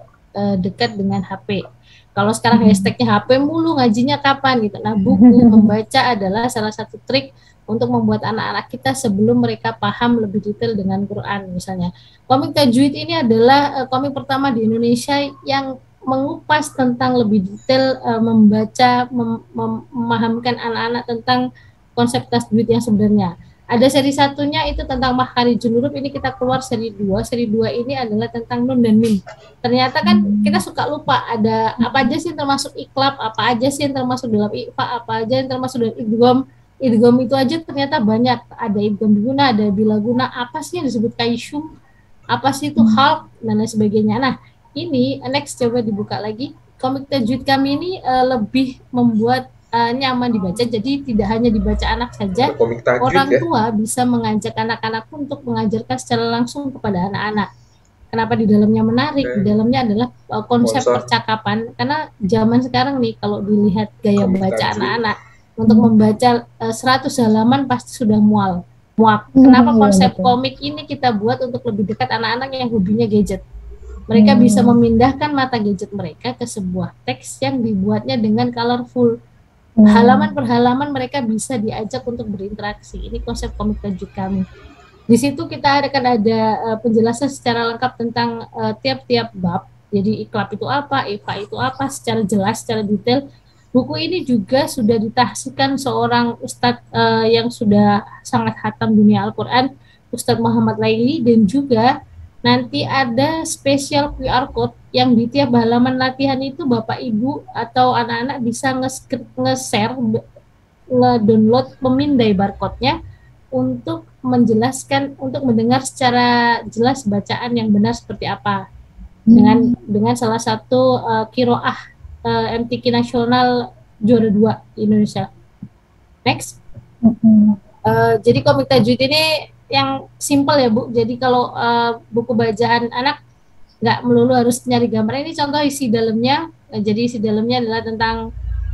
dekat dengan HP. Kalau sekarang hashtagnya HP mulu, ngajinya kapan gitu. Nah, buku membaca adalah salah satu trik untuk membuat anak-anak kita sebelum mereka paham lebih detail dengan Quran misalnya. Komik Tajwid ini adalah komik pertama di Indonesia yang mengupas tentang lebih detail membaca, memahamkan anak-anak tentang konsep tajwid yang sebenarnya. Ada seri satunya itu tentang Makharijul Huruf, ini kita keluar seri 2. Seri 2 ini adalah tentang nun dan mim. Ternyata kan kita suka lupa ada apa aja sih yang termasuk iklab, apa aja sih yang termasuk dalam ikhfa, apa aja yang termasuk dalam idgham. Idgham itu aja ternyata banyak. Ada idgham guna, ada bila guna, apa sih yang disebut kaisyum, apa sih itu halq, dan lain sebagainya. Nah, ini next coba dibuka lagi. Komik tajwid kami ini lebih membuat nyaman dibaca, jadi tidak hanya dibaca anak saja, orang tua bisa mengajak anak-anak untuk mengajarkan secara langsung kepada anak-anak. Kenapa di dalamnya menarik? Di dalamnya adalah konsep percakapan, karena zaman sekarang nih kalau dilihat gaya baca anak-anak, untuk membaca 100 halaman pasti sudah muak. Kenapa konsep komik ini kita buat untuk lebih dekat anak-anak yang hobinya gadget? Mereka bisa memindahkan mata gadget mereka ke sebuah teks yang dibuatnya dengan colorful. Halaman per halaman mereka bisa diajak untuk berinteraksi. Ini konsep komik tajwid kami. Di situ kita akan ada penjelasan secara lengkap tentang tiap-tiap bab. Jadi iklab itu apa, ifa itu apa, secara jelas, secara detail. Buku ini juga sudah ditahsikan seorang ustadz yang sudah sangat khatam dunia Al-Quran, Ustadz Muhammad Laili, dan juga nanti ada spesial QR code yang di tiap halaman latihan itu Bapak Ibu atau anak-anak bisa nge-share, nge-download, memindai barcode-nya untuk menjelaskan, untuk mendengar secara jelas bacaan yang benar seperti apa. Dengan salah satu qiraah MTQ nasional juara 2 Indonesia. Next. Jadi komik tajwid ini yang simpel ya Bu. Jadi kalau buku bacaan anak nggak melulu harus nyari gambar. Ini contoh isi dalamnya. Jadi isi dalamnya adalah tentang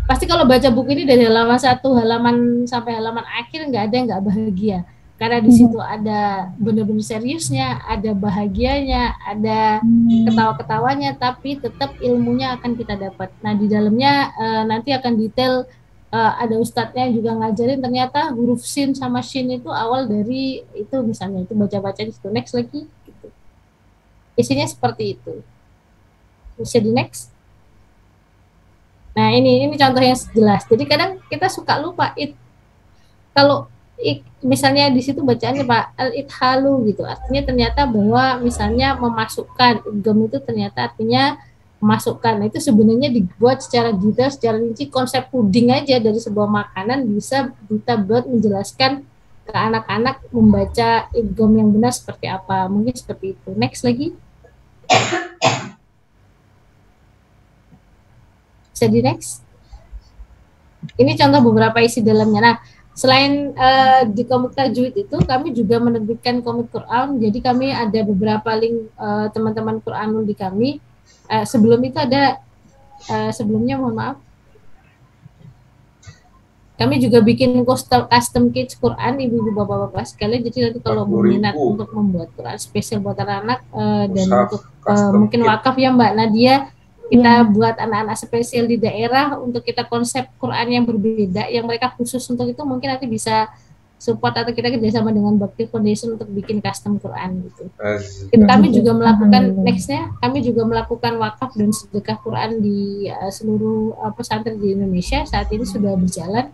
pasti kalau baca buku ini dari halaman 1 halaman sampai halaman akhir nggak ada yang nggak bahagia, karena di situ ada benar-benar seriusnya, ada bahagianya, ada ketawa-ketawanya, tapi tetap ilmunya akan kita dapat. Nah di dalamnya nanti akan detail, ada ustadznya yang juga ngajarin ternyata huruf sin sama shin itu awal dari itu, misalnya itu baca-baca di situ. Next lagi gitu. Isinya seperti itu. Bisa di next. Nah ini contoh yang jelas. Jadi kadang kita suka lupa kalau misalnya di situ bacaannya Pak al-idhalu gitu, artinya ternyata bahwa misalnya memasukkan, idgham itu ternyata artinya memasukkan. Nah, itu sebenarnya dibuat secara detail, secara rinci, konsep puding aja dari sebuah makanan bisa kita buat menjelaskan ke anak-anak membaca idgham yang benar seperti apa, mungkin seperti itu. Next lagi. Bisa di next. Ini contoh beberapa isi dalamnya. Nah, selain di komik tajwid itu, kami juga menerbitkan komik Quran. Jadi kami ada beberapa link teman-teman Quranul di kami. Sebelum itu ada, sebelumnya mohon maaf, kami juga bikin custom kids Quran, ibu-ibu bapak-bapak sekalian. Jadi nanti kalau berminat untuk membuat Quran spesial buat anak-anak dan untuk mungkin wakaf ya Mbak Nadia, kita buat anak-anak spesial di daerah untuk kita konsep Quran yang berbeda, yang mereka khusus untuk itu, mungkin nanti bisa support atau kita kerjasama dengan Bakti Foundation untuk bikin custom Quran gitu. Kami juga melakukan nextnya, kami juga melakukan wakaf dan sedekah Quran di seluruh pesantren di Indonesia. Saat ini sudah berjalan.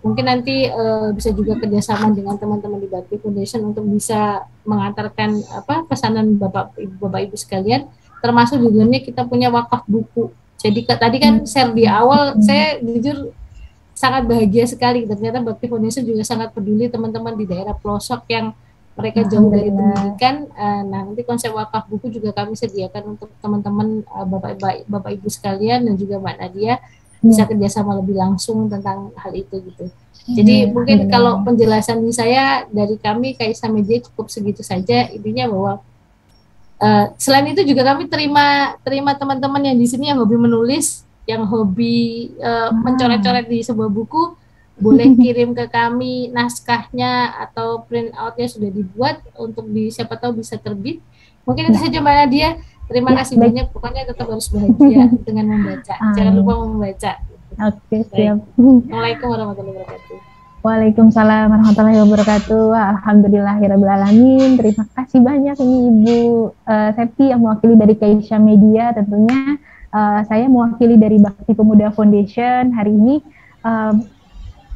Mungkin nanti bisa juga kerjasama dengan teman-teman di Bakti Foundation untuk bisa mengantarkan pesanan bapak ibu sekalian. Termasuk di dalamnya kita punya wakaf buku. Jadi tadi kan share di awal, saya jujur sangat bahagia sekali. Ternyata Bakti Foundation juga sangat peduli teman-teman di daerah pelosok yang mereka jauh dari pendidikan. Nah nanti konsep wakaf buku juga kami sediakan untuk teman-teman bapak ibu sekalian dan juga Mbak Nadia bisa kerjasama lebih langsung tentang hal itu gitu. Jadi mungkin kalau penjelasan saya dari kami Kaisa Media cukup segitu saja. Intinya bahwa selain itu juga kami terima teman-teman yang di sini yang hobi menulis, yang hobi mencoret-coret di sebuah buku, boleh kirim ke kami naskahnya atau print outnya sudah dibuat untuk siapa tahu bisa terbit. Mungkin itu saja Mbak Nadia. Terima kasih banyak. Pokoknya tetap harus bahagia dengan membaca. Jangan lupa membaca. Oke, siap. Assalamualaikum warahmatullahi wabarakatuh. Waalaikumsalam warahmatullahi wabarakatuh. Alhamdulillahirrahmanirrahim. Terima kasih banyak ini Ibu Septi yang mewakili dari Kaisa Media. Tentunya saya mewakili dari Bakti Pemuda Foundation. Hari ini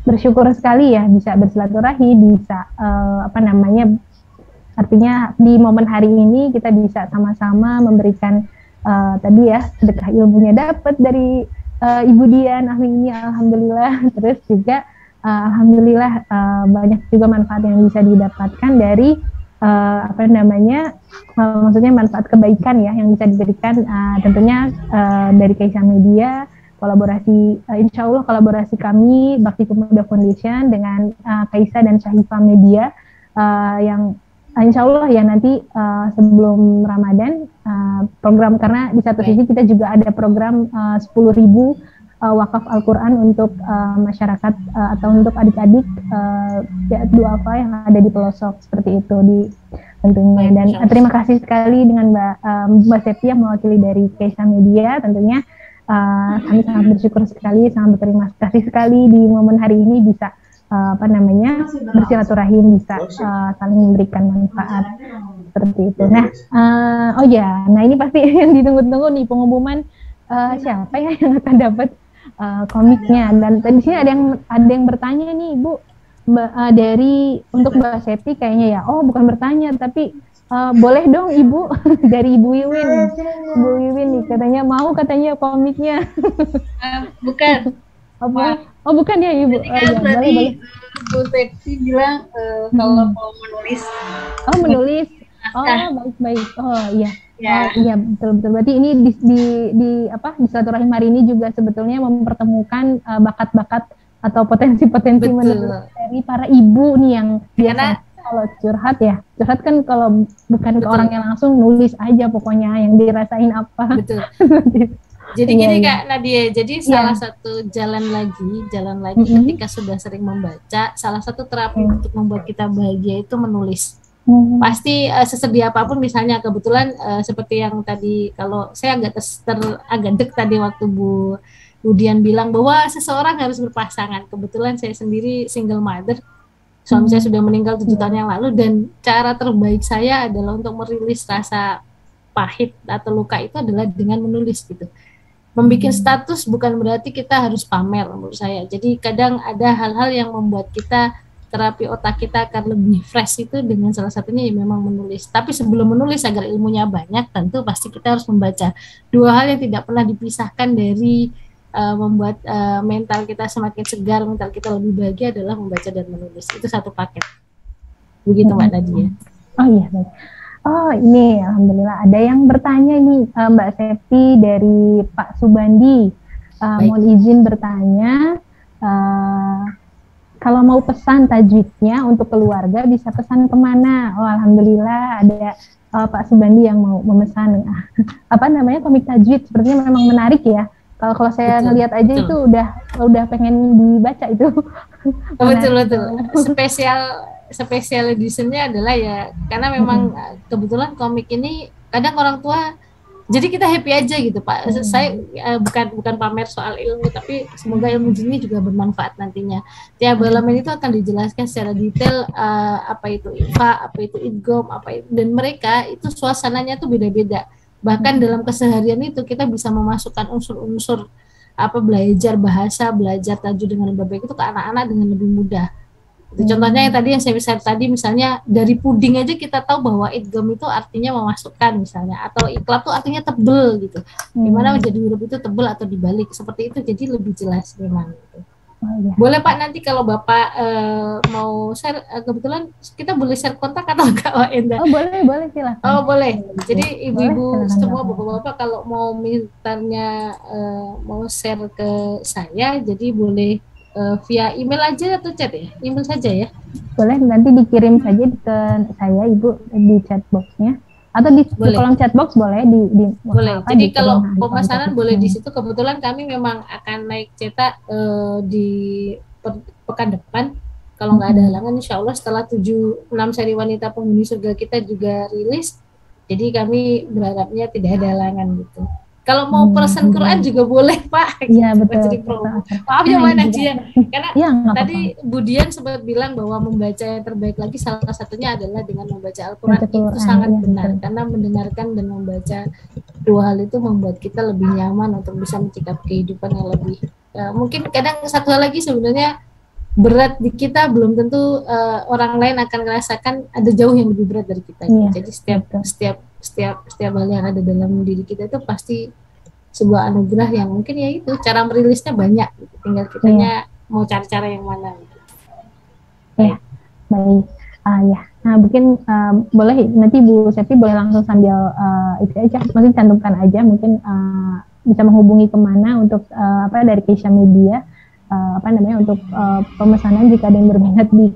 bersyukur sekali ya bisa bersilaturahmi, bisa artinya di momen hari ini kita bisa sama-sama memberikan tadi ya sedekah ilmunya dapat dari Ibu Dian ini alhamdulillah. Terus juga alhamdulillah banyak juga manfaat yang bisa didapatkan dari maksudnya manfaat kebaikan ya yang bisa diberikan tentunya dari Kaisa Media, kolaborasi insya Allah kolaborasi kami Bakti Pemuda Foundation dengan Kaisa dan Syahifa Media yang insya Allah ya nanti sebelum Ramadan program, karena di satu sisi kita juga ada program 10.000 wakaf Al-Quran untuk masyarakat atau untuk adik-adik duafa yang ada di pelosok seperti itu tentunya. Dan terima kasih sekali dengan Mbak Septi yang mewakili dari Kaisa Media. Tentunya kami sangat bersyukur sekali, sangat berterima kasih sekali di momen hari ini bisa bersilaturahim, bisa saling memberikan manfaat seperti itu. Nah, nah ini pasti yang ditunggu-tunggu nih pengumuman siapa ya yang akan dapat komiknya. Dan di sini ada yang bertanya nih Ibu, dari untuk Mbak Septi kayaknya ya. Oh bukan bertanya tapi boleh dong Ibu dari Ibu Wiwin. Ibu Wiwin nih katanya komiknya. Bukan. Apa? Oh bukan ya Ibu. Jadi kan tadi Bu Septi bilang kalau mau menulis. Oh menulis. Oh baik. Oh iya. Iya betul. Berarti ini di silaturahim hari ini juga sebetulnya mempertemukan bakat-bakat atau potensi-potensi menulis dari para ibu nih yang biasa kalau curhat kan kalau bukan ke orang yang langsung nulis aja pokoknya yang dirasain apa. Betul. Jadi Iya, gini iya. Kak Nadia, jadi Iya. salah satu jalan lagi ketika sudah sering membaca, salah satu terapi untuk membuat kita bahagia itu menulis. Pasti sesedia apapun, misalnya kebetulan seperti yang tadi, kalau saya agak dek tadi waktu Bu Budian bilang bahwa seseorang harus berpasangan. Kebetulan saya sendiri single mother, suami saya sudah meninggal 7 tahun yang lalu, dan cara terbaik saya adalah untuk merilis rasa pahit atau luka itu adalah dengan menulis gitu. Membikin status bukan berarti kita harus pamer menurut saya. Jadi kadang ada hal-hal yang membuat kita, terapi otak kita akan lebih fresh itu dengan salah satunya ya memang menulis. Tapi sebelum menulis agar ilmunya banyak, tentu pasti kita harus membaca. Dua hal yang tidak pernah dipisahkan dari membuat mental kita semakin segar, mental kita lebih bahagia adalah membaca dan menulis. Itu satu paket. Begitu Mbak Nadia. Oh iya, baik. Oh ini alhamdulillah ada yang bertanya ini, Mbak Septi dari Pak Subandi, mohon izin bertanya, kalau mau pesan tajwidnya untuk keluarga bisa pesan kemana? Oh alhamdulillah ada Pak Subandi yang mau memesan apa namanya komik tajwid, sepertinya memang menarik ya. Kalau saya ngelihat aja itu udah pengen dibaca itu. Betul. Spesial editionnya adalah ya karena memang kebetulan komik ini kadang orang tua, jadi kita happy aja gitu Pak. Saya bukan pamer soal ilmu, tapi semoga ilmu ini juga bermanfaat nantinya. Tiap elemen itu akan dijelaskan secara detail, apa itu ifa, apa itu idgham, dan mereka itu suasananya tuh beda-beda. Bahkan dalam keseharian itu kita bisa memasukkan unsur-unsur belajar bahasa, belajar tajwid dengan lebih baik itu ke anak-anak dengan lebih mudah. Contohnya yang saya share tadi, misalnya dari puding aja kita tahu bahwa idgham itu artinya memasukkan misalnya, atau iqlab itu artinya tebel gitu. Gimana menjadi huruf itu tebel atau dibalik, seperti itu, jadi lebih jelas memang gitu. Boleh Pak, nanti kalau Bapak mau share, kebetulan kita boleh share kontak atau enggak Pak Enda? Oh boleh silakan. Oh boleh. Jadi ibu-ibu semua bapak-bapak kalau mau mintanya mau share ke saya, jadi boleh via email aja atau chat ya? Email saja ya? Boleh, nanti dikirim saja ke saya Ibu di chatboxnya, atau di kolom chatbox boleh boleh. Jadi kalau pemesanan boleh di situ. Kebetulan kami memang akan naik cetak di pekan depan. Kalau nggak ada halangan, insya Allah setelah 6 seri wanita penghuni surga kita juga rilis. Jadi kami berharapnya tidak ada halangan gitu. Kalau mau persen Quran juga boleh Pak. Iya betul. Maaf ya Mbak Nadia, karena tadi Budian sempat bilang bahwa membaca yang terbaik lagi salah satunya adalah dengan membaca Al-Quran. Itu sangat benar, karena mendengarkan dan membaca dua hal itu membuat kita lebih nyaman untuk bisa mencikapi kehidupan yang lebih. Mungkin kadang satu hal lagi sebenarnya berat di kita belum tentu orang lain akan merasakan ada jauh yang lebih berat dari kita. Jadi setiap hal yang ada dalam diri kita itu pasti sebuah anugerah yang mungkin ya itu cara merilisnya banyak gitu. Tinggal kitanya mau cari cara yang mana gitu. Ya, baik. Nah mungkin boleh nanti Bu Septi boleh langsung sambil itu aja, mungkin cantumkan aja mungkin bisa menghubungi kemana untuk dari Keisha Media untuk pemesanan jika ada yang berminat di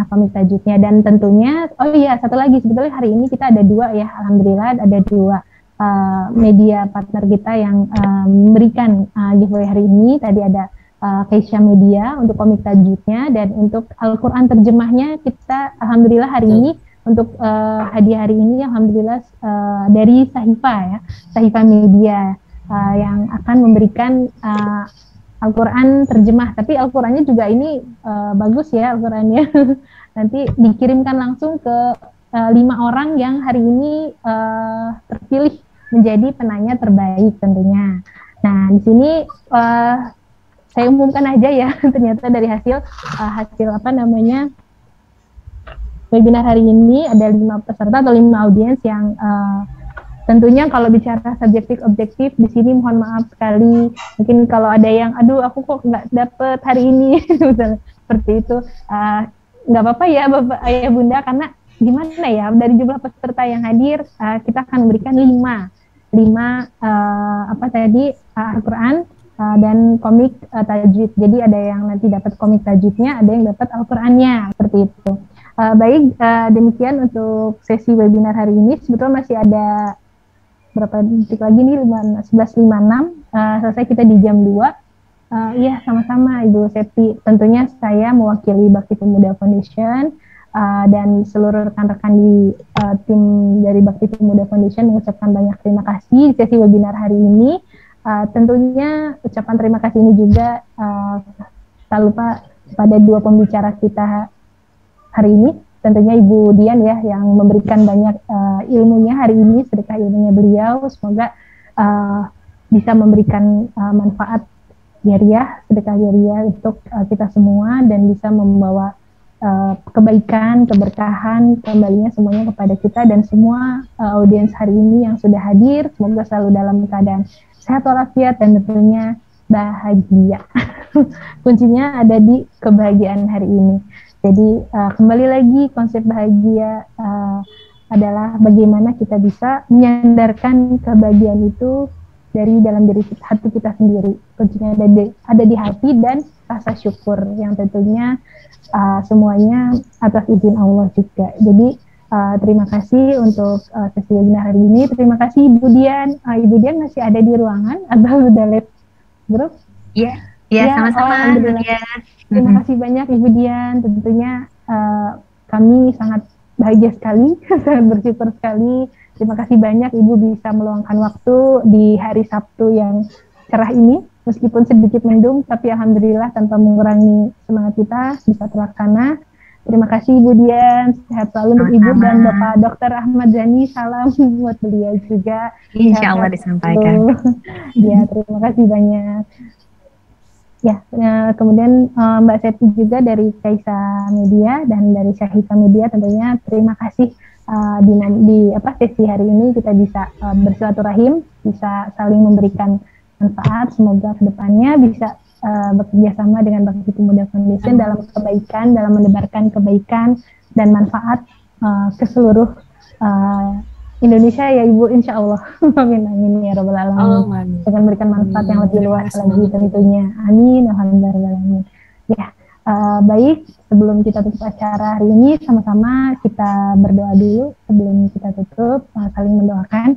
komik tajwidnya. Dan tentunya satu lagi, sebetulnya hari ini kita ada dua ya, alhamdulillah ada dua media partner kita yang memberikan giveaway hari ini. Tadi ada Keisha Media untuk komik tajwidnya, dan untuk Al-Quran terjemahnya kita alhamdulillah hari ini untuk hadiah hari ini alhamdulillah dari Sahifa Media yang akan memberikan Al-Quran terjemah, tapi Al-Qurannya juga ini bagus ya Al-Qurannya. Nanti dikirimkan langsung ke 5 orang yang hari ini terpilih menjadi penanya terbaik tentunya. Nah di sini saya umumkan aja ya, ternyata dari hasil webinar hari ini ada 5 peserta atau 5 audiens yang tentunya kalau bicara subjektif objektif di sini mohon maaf sekali, mungkin kalau ada yang aku kok nggak dapet hari ini seperti itu, nggak apa-apa ya Bapak Ayah Bunda, karena gimana ya, dari jumlah peserta yang hadir kita akan memberikan 5 Al-Quran dan komik tajwid. Jadi ada yang nanti dapat komik tajwidnya, ada yang dapat Al-Qurannya, seperti itu. Baik, demikian untuk sesi webinar hari ini. Sebetulnya masih ada berapa detik lagi nih, 11.56, selesai kita di jam 2. Iya, sama-sama Ibu Septi. Tentunya saya mewakili Bakti Pemuda Foundation dan seluruh rekan-rekan di tim dari Bakti Pemuda Foundation mengucapkan banyak terima kasih di sesi webinar hari ini. Tentunya ucapan terima kasih ini juga tak lupa pada dua pembicara kita hari ini, tentunya Ibu Dian ya, yang memberikan banyak ilmunya hari ini, sedekah ilmunya beliau. Semoga bisa memberikan manfaat jariah, sedekah jariah untuk kita semua, dan bisa membawa kebaikan, keberkahan kembalinya semuanya kepada kita dan semua audiens hari ini yang sudah hadir. Semoga selalu dalam keadaan sehat walafiat dan tentunya bahagia. Kuncinya ada di kebahagiaan hari ini. Jadi kembali lagi, konsep bahagia adalah bagaimana kita bisa menyandarkan kebahagiaan itu dari dalam diri hati kita sendiri. Kuncinya ada di hati dan rasa syukur yang tentunya semuanya atas izin Allah juga. Jadi terima kasih untuk sesi webinar hari ini. Terima kasih Ibu Dian. Ibu Dian masih ada di ruangan atau sudah live grup? Iya, ya, sama-sama. Terima kasih banyak Ibu Dian. Tentunya kami sangat bahagia sekali, sangat bersyukur sekali. Terima kasih banyak Ibu bisa meluangkan waktu di hari Sabtu yang cerah ini, meskipun sedikit mendung, tapi alhamdulillah tanpa mengurangi semangat kita bisa terlaksana. Terima kasih Ibu Dian, sehat selalu untuk Ibu dan Bapak Dr. Ahmad Zani, salam buat beliau juga. Insya Allah disampaikan. Ya, terima kasih banyak. Ya, kemudian Mbak Septi juga dari Kaisa Media dan dari Syahika Media, tentunya terima kasih di sesi hari ini kita bisa bersilaturahim, bisa saling memberikan manfaat. Semoga kedepannya bisa bekerja sama dengan Bakti Pemuda Foundation dalam kebaikan, dalam menebarkan kebaikan dan manfaat ke seluruh Indonesia ya Ibu, insya Allah. Amin amin ya Rabbal Alamin. Dengan memberikan manfaat yang lebih luas lagi tentunya. Amin alhamdulillah. Ya, baik, sebelum kita tutup acara hari ini, sama-sama kita berdoa dulu sebelum kita tutup, saling mendoakan.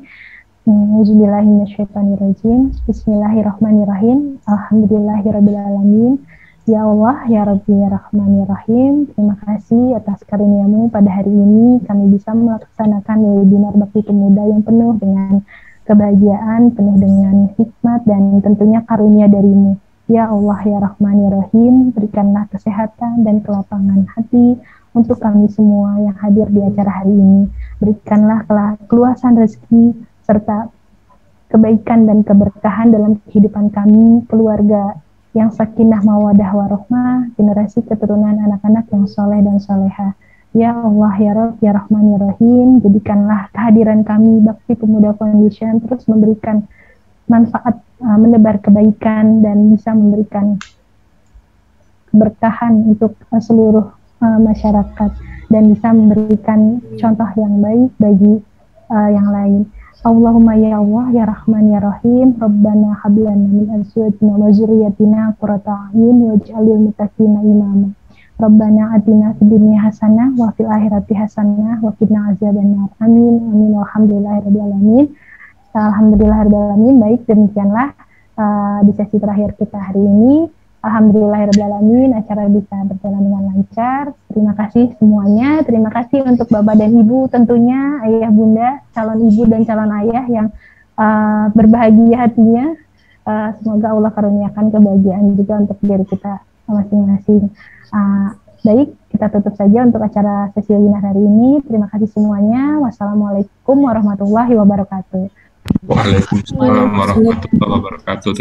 Bismillahirrahmanirrahim. Alhamdulillahirrabbilalamin. Ya Allah, ya Rabbi, ya Rahman, ya Rahim. Terima kasih atas karunia-Mu pada hari ini kami bisa melaksanakan webinar Bakti Pemuda yang penuh dengan kebahagiaan, penuh dengan hikmat dan tentunya karunia dari-Mu. Ya Allah, ya Rahman, ya Rahim, berikanlah kesehatan dan kelapangan hati untuk kami semua yang hadir di acara hari ini. Berikanlah keluasan rezeki serta kebaikan dan keberkahan dalam kehidupan kami, keluarga yang sakinah mawadah warohmah, generasi keturunan anak-anak yang soleh dan soleha. Ya Allah, ya Rabb, ya Rahman, ya Rahim, jadikanlah kehadiran kami Bakti Pemuda Foundation terus memberikan manfaat, menebar kebaikan dan bisa memberikan keberkahan untuk seluruh masyarakat dan bisa memberikan contoh yang baik bagi yang lain. Allahumma ya Allah, ya Rahman, ya Rahim, Rabbana hablana min azwajina wa zurriyatina qurrata a'yun waj'alil muttaqina imama. Rabbana atina fid dunya hasanah wa fil akhirati hasanah wa qina azabannar. Amin amin walhamdulillahirabbil alamin. Alhamdulillahirabbil alamin. Baik, demikianlah di sesi terakhir kita hari ini. Alhamdulillahirabbil alamin, acara bisa berjalan dengan lancar. Terima kasih semuanya. Terima kasih untuk Bapak dan Ibu, tentunya ayah bunda, calon ibu dan calon ayah yang berbahagia hatinya. Semoga Allah karuniakan kebahagiaan juga untuk diri kita masing-masing. Baik, kita tutup saja untuk acara sesi webinar hari ini. Terima kasih semuanya. Wassalamualaikum warahmatullahi wabarakatuh. Waalaikumsalam warahmatullahi wabarakatuh.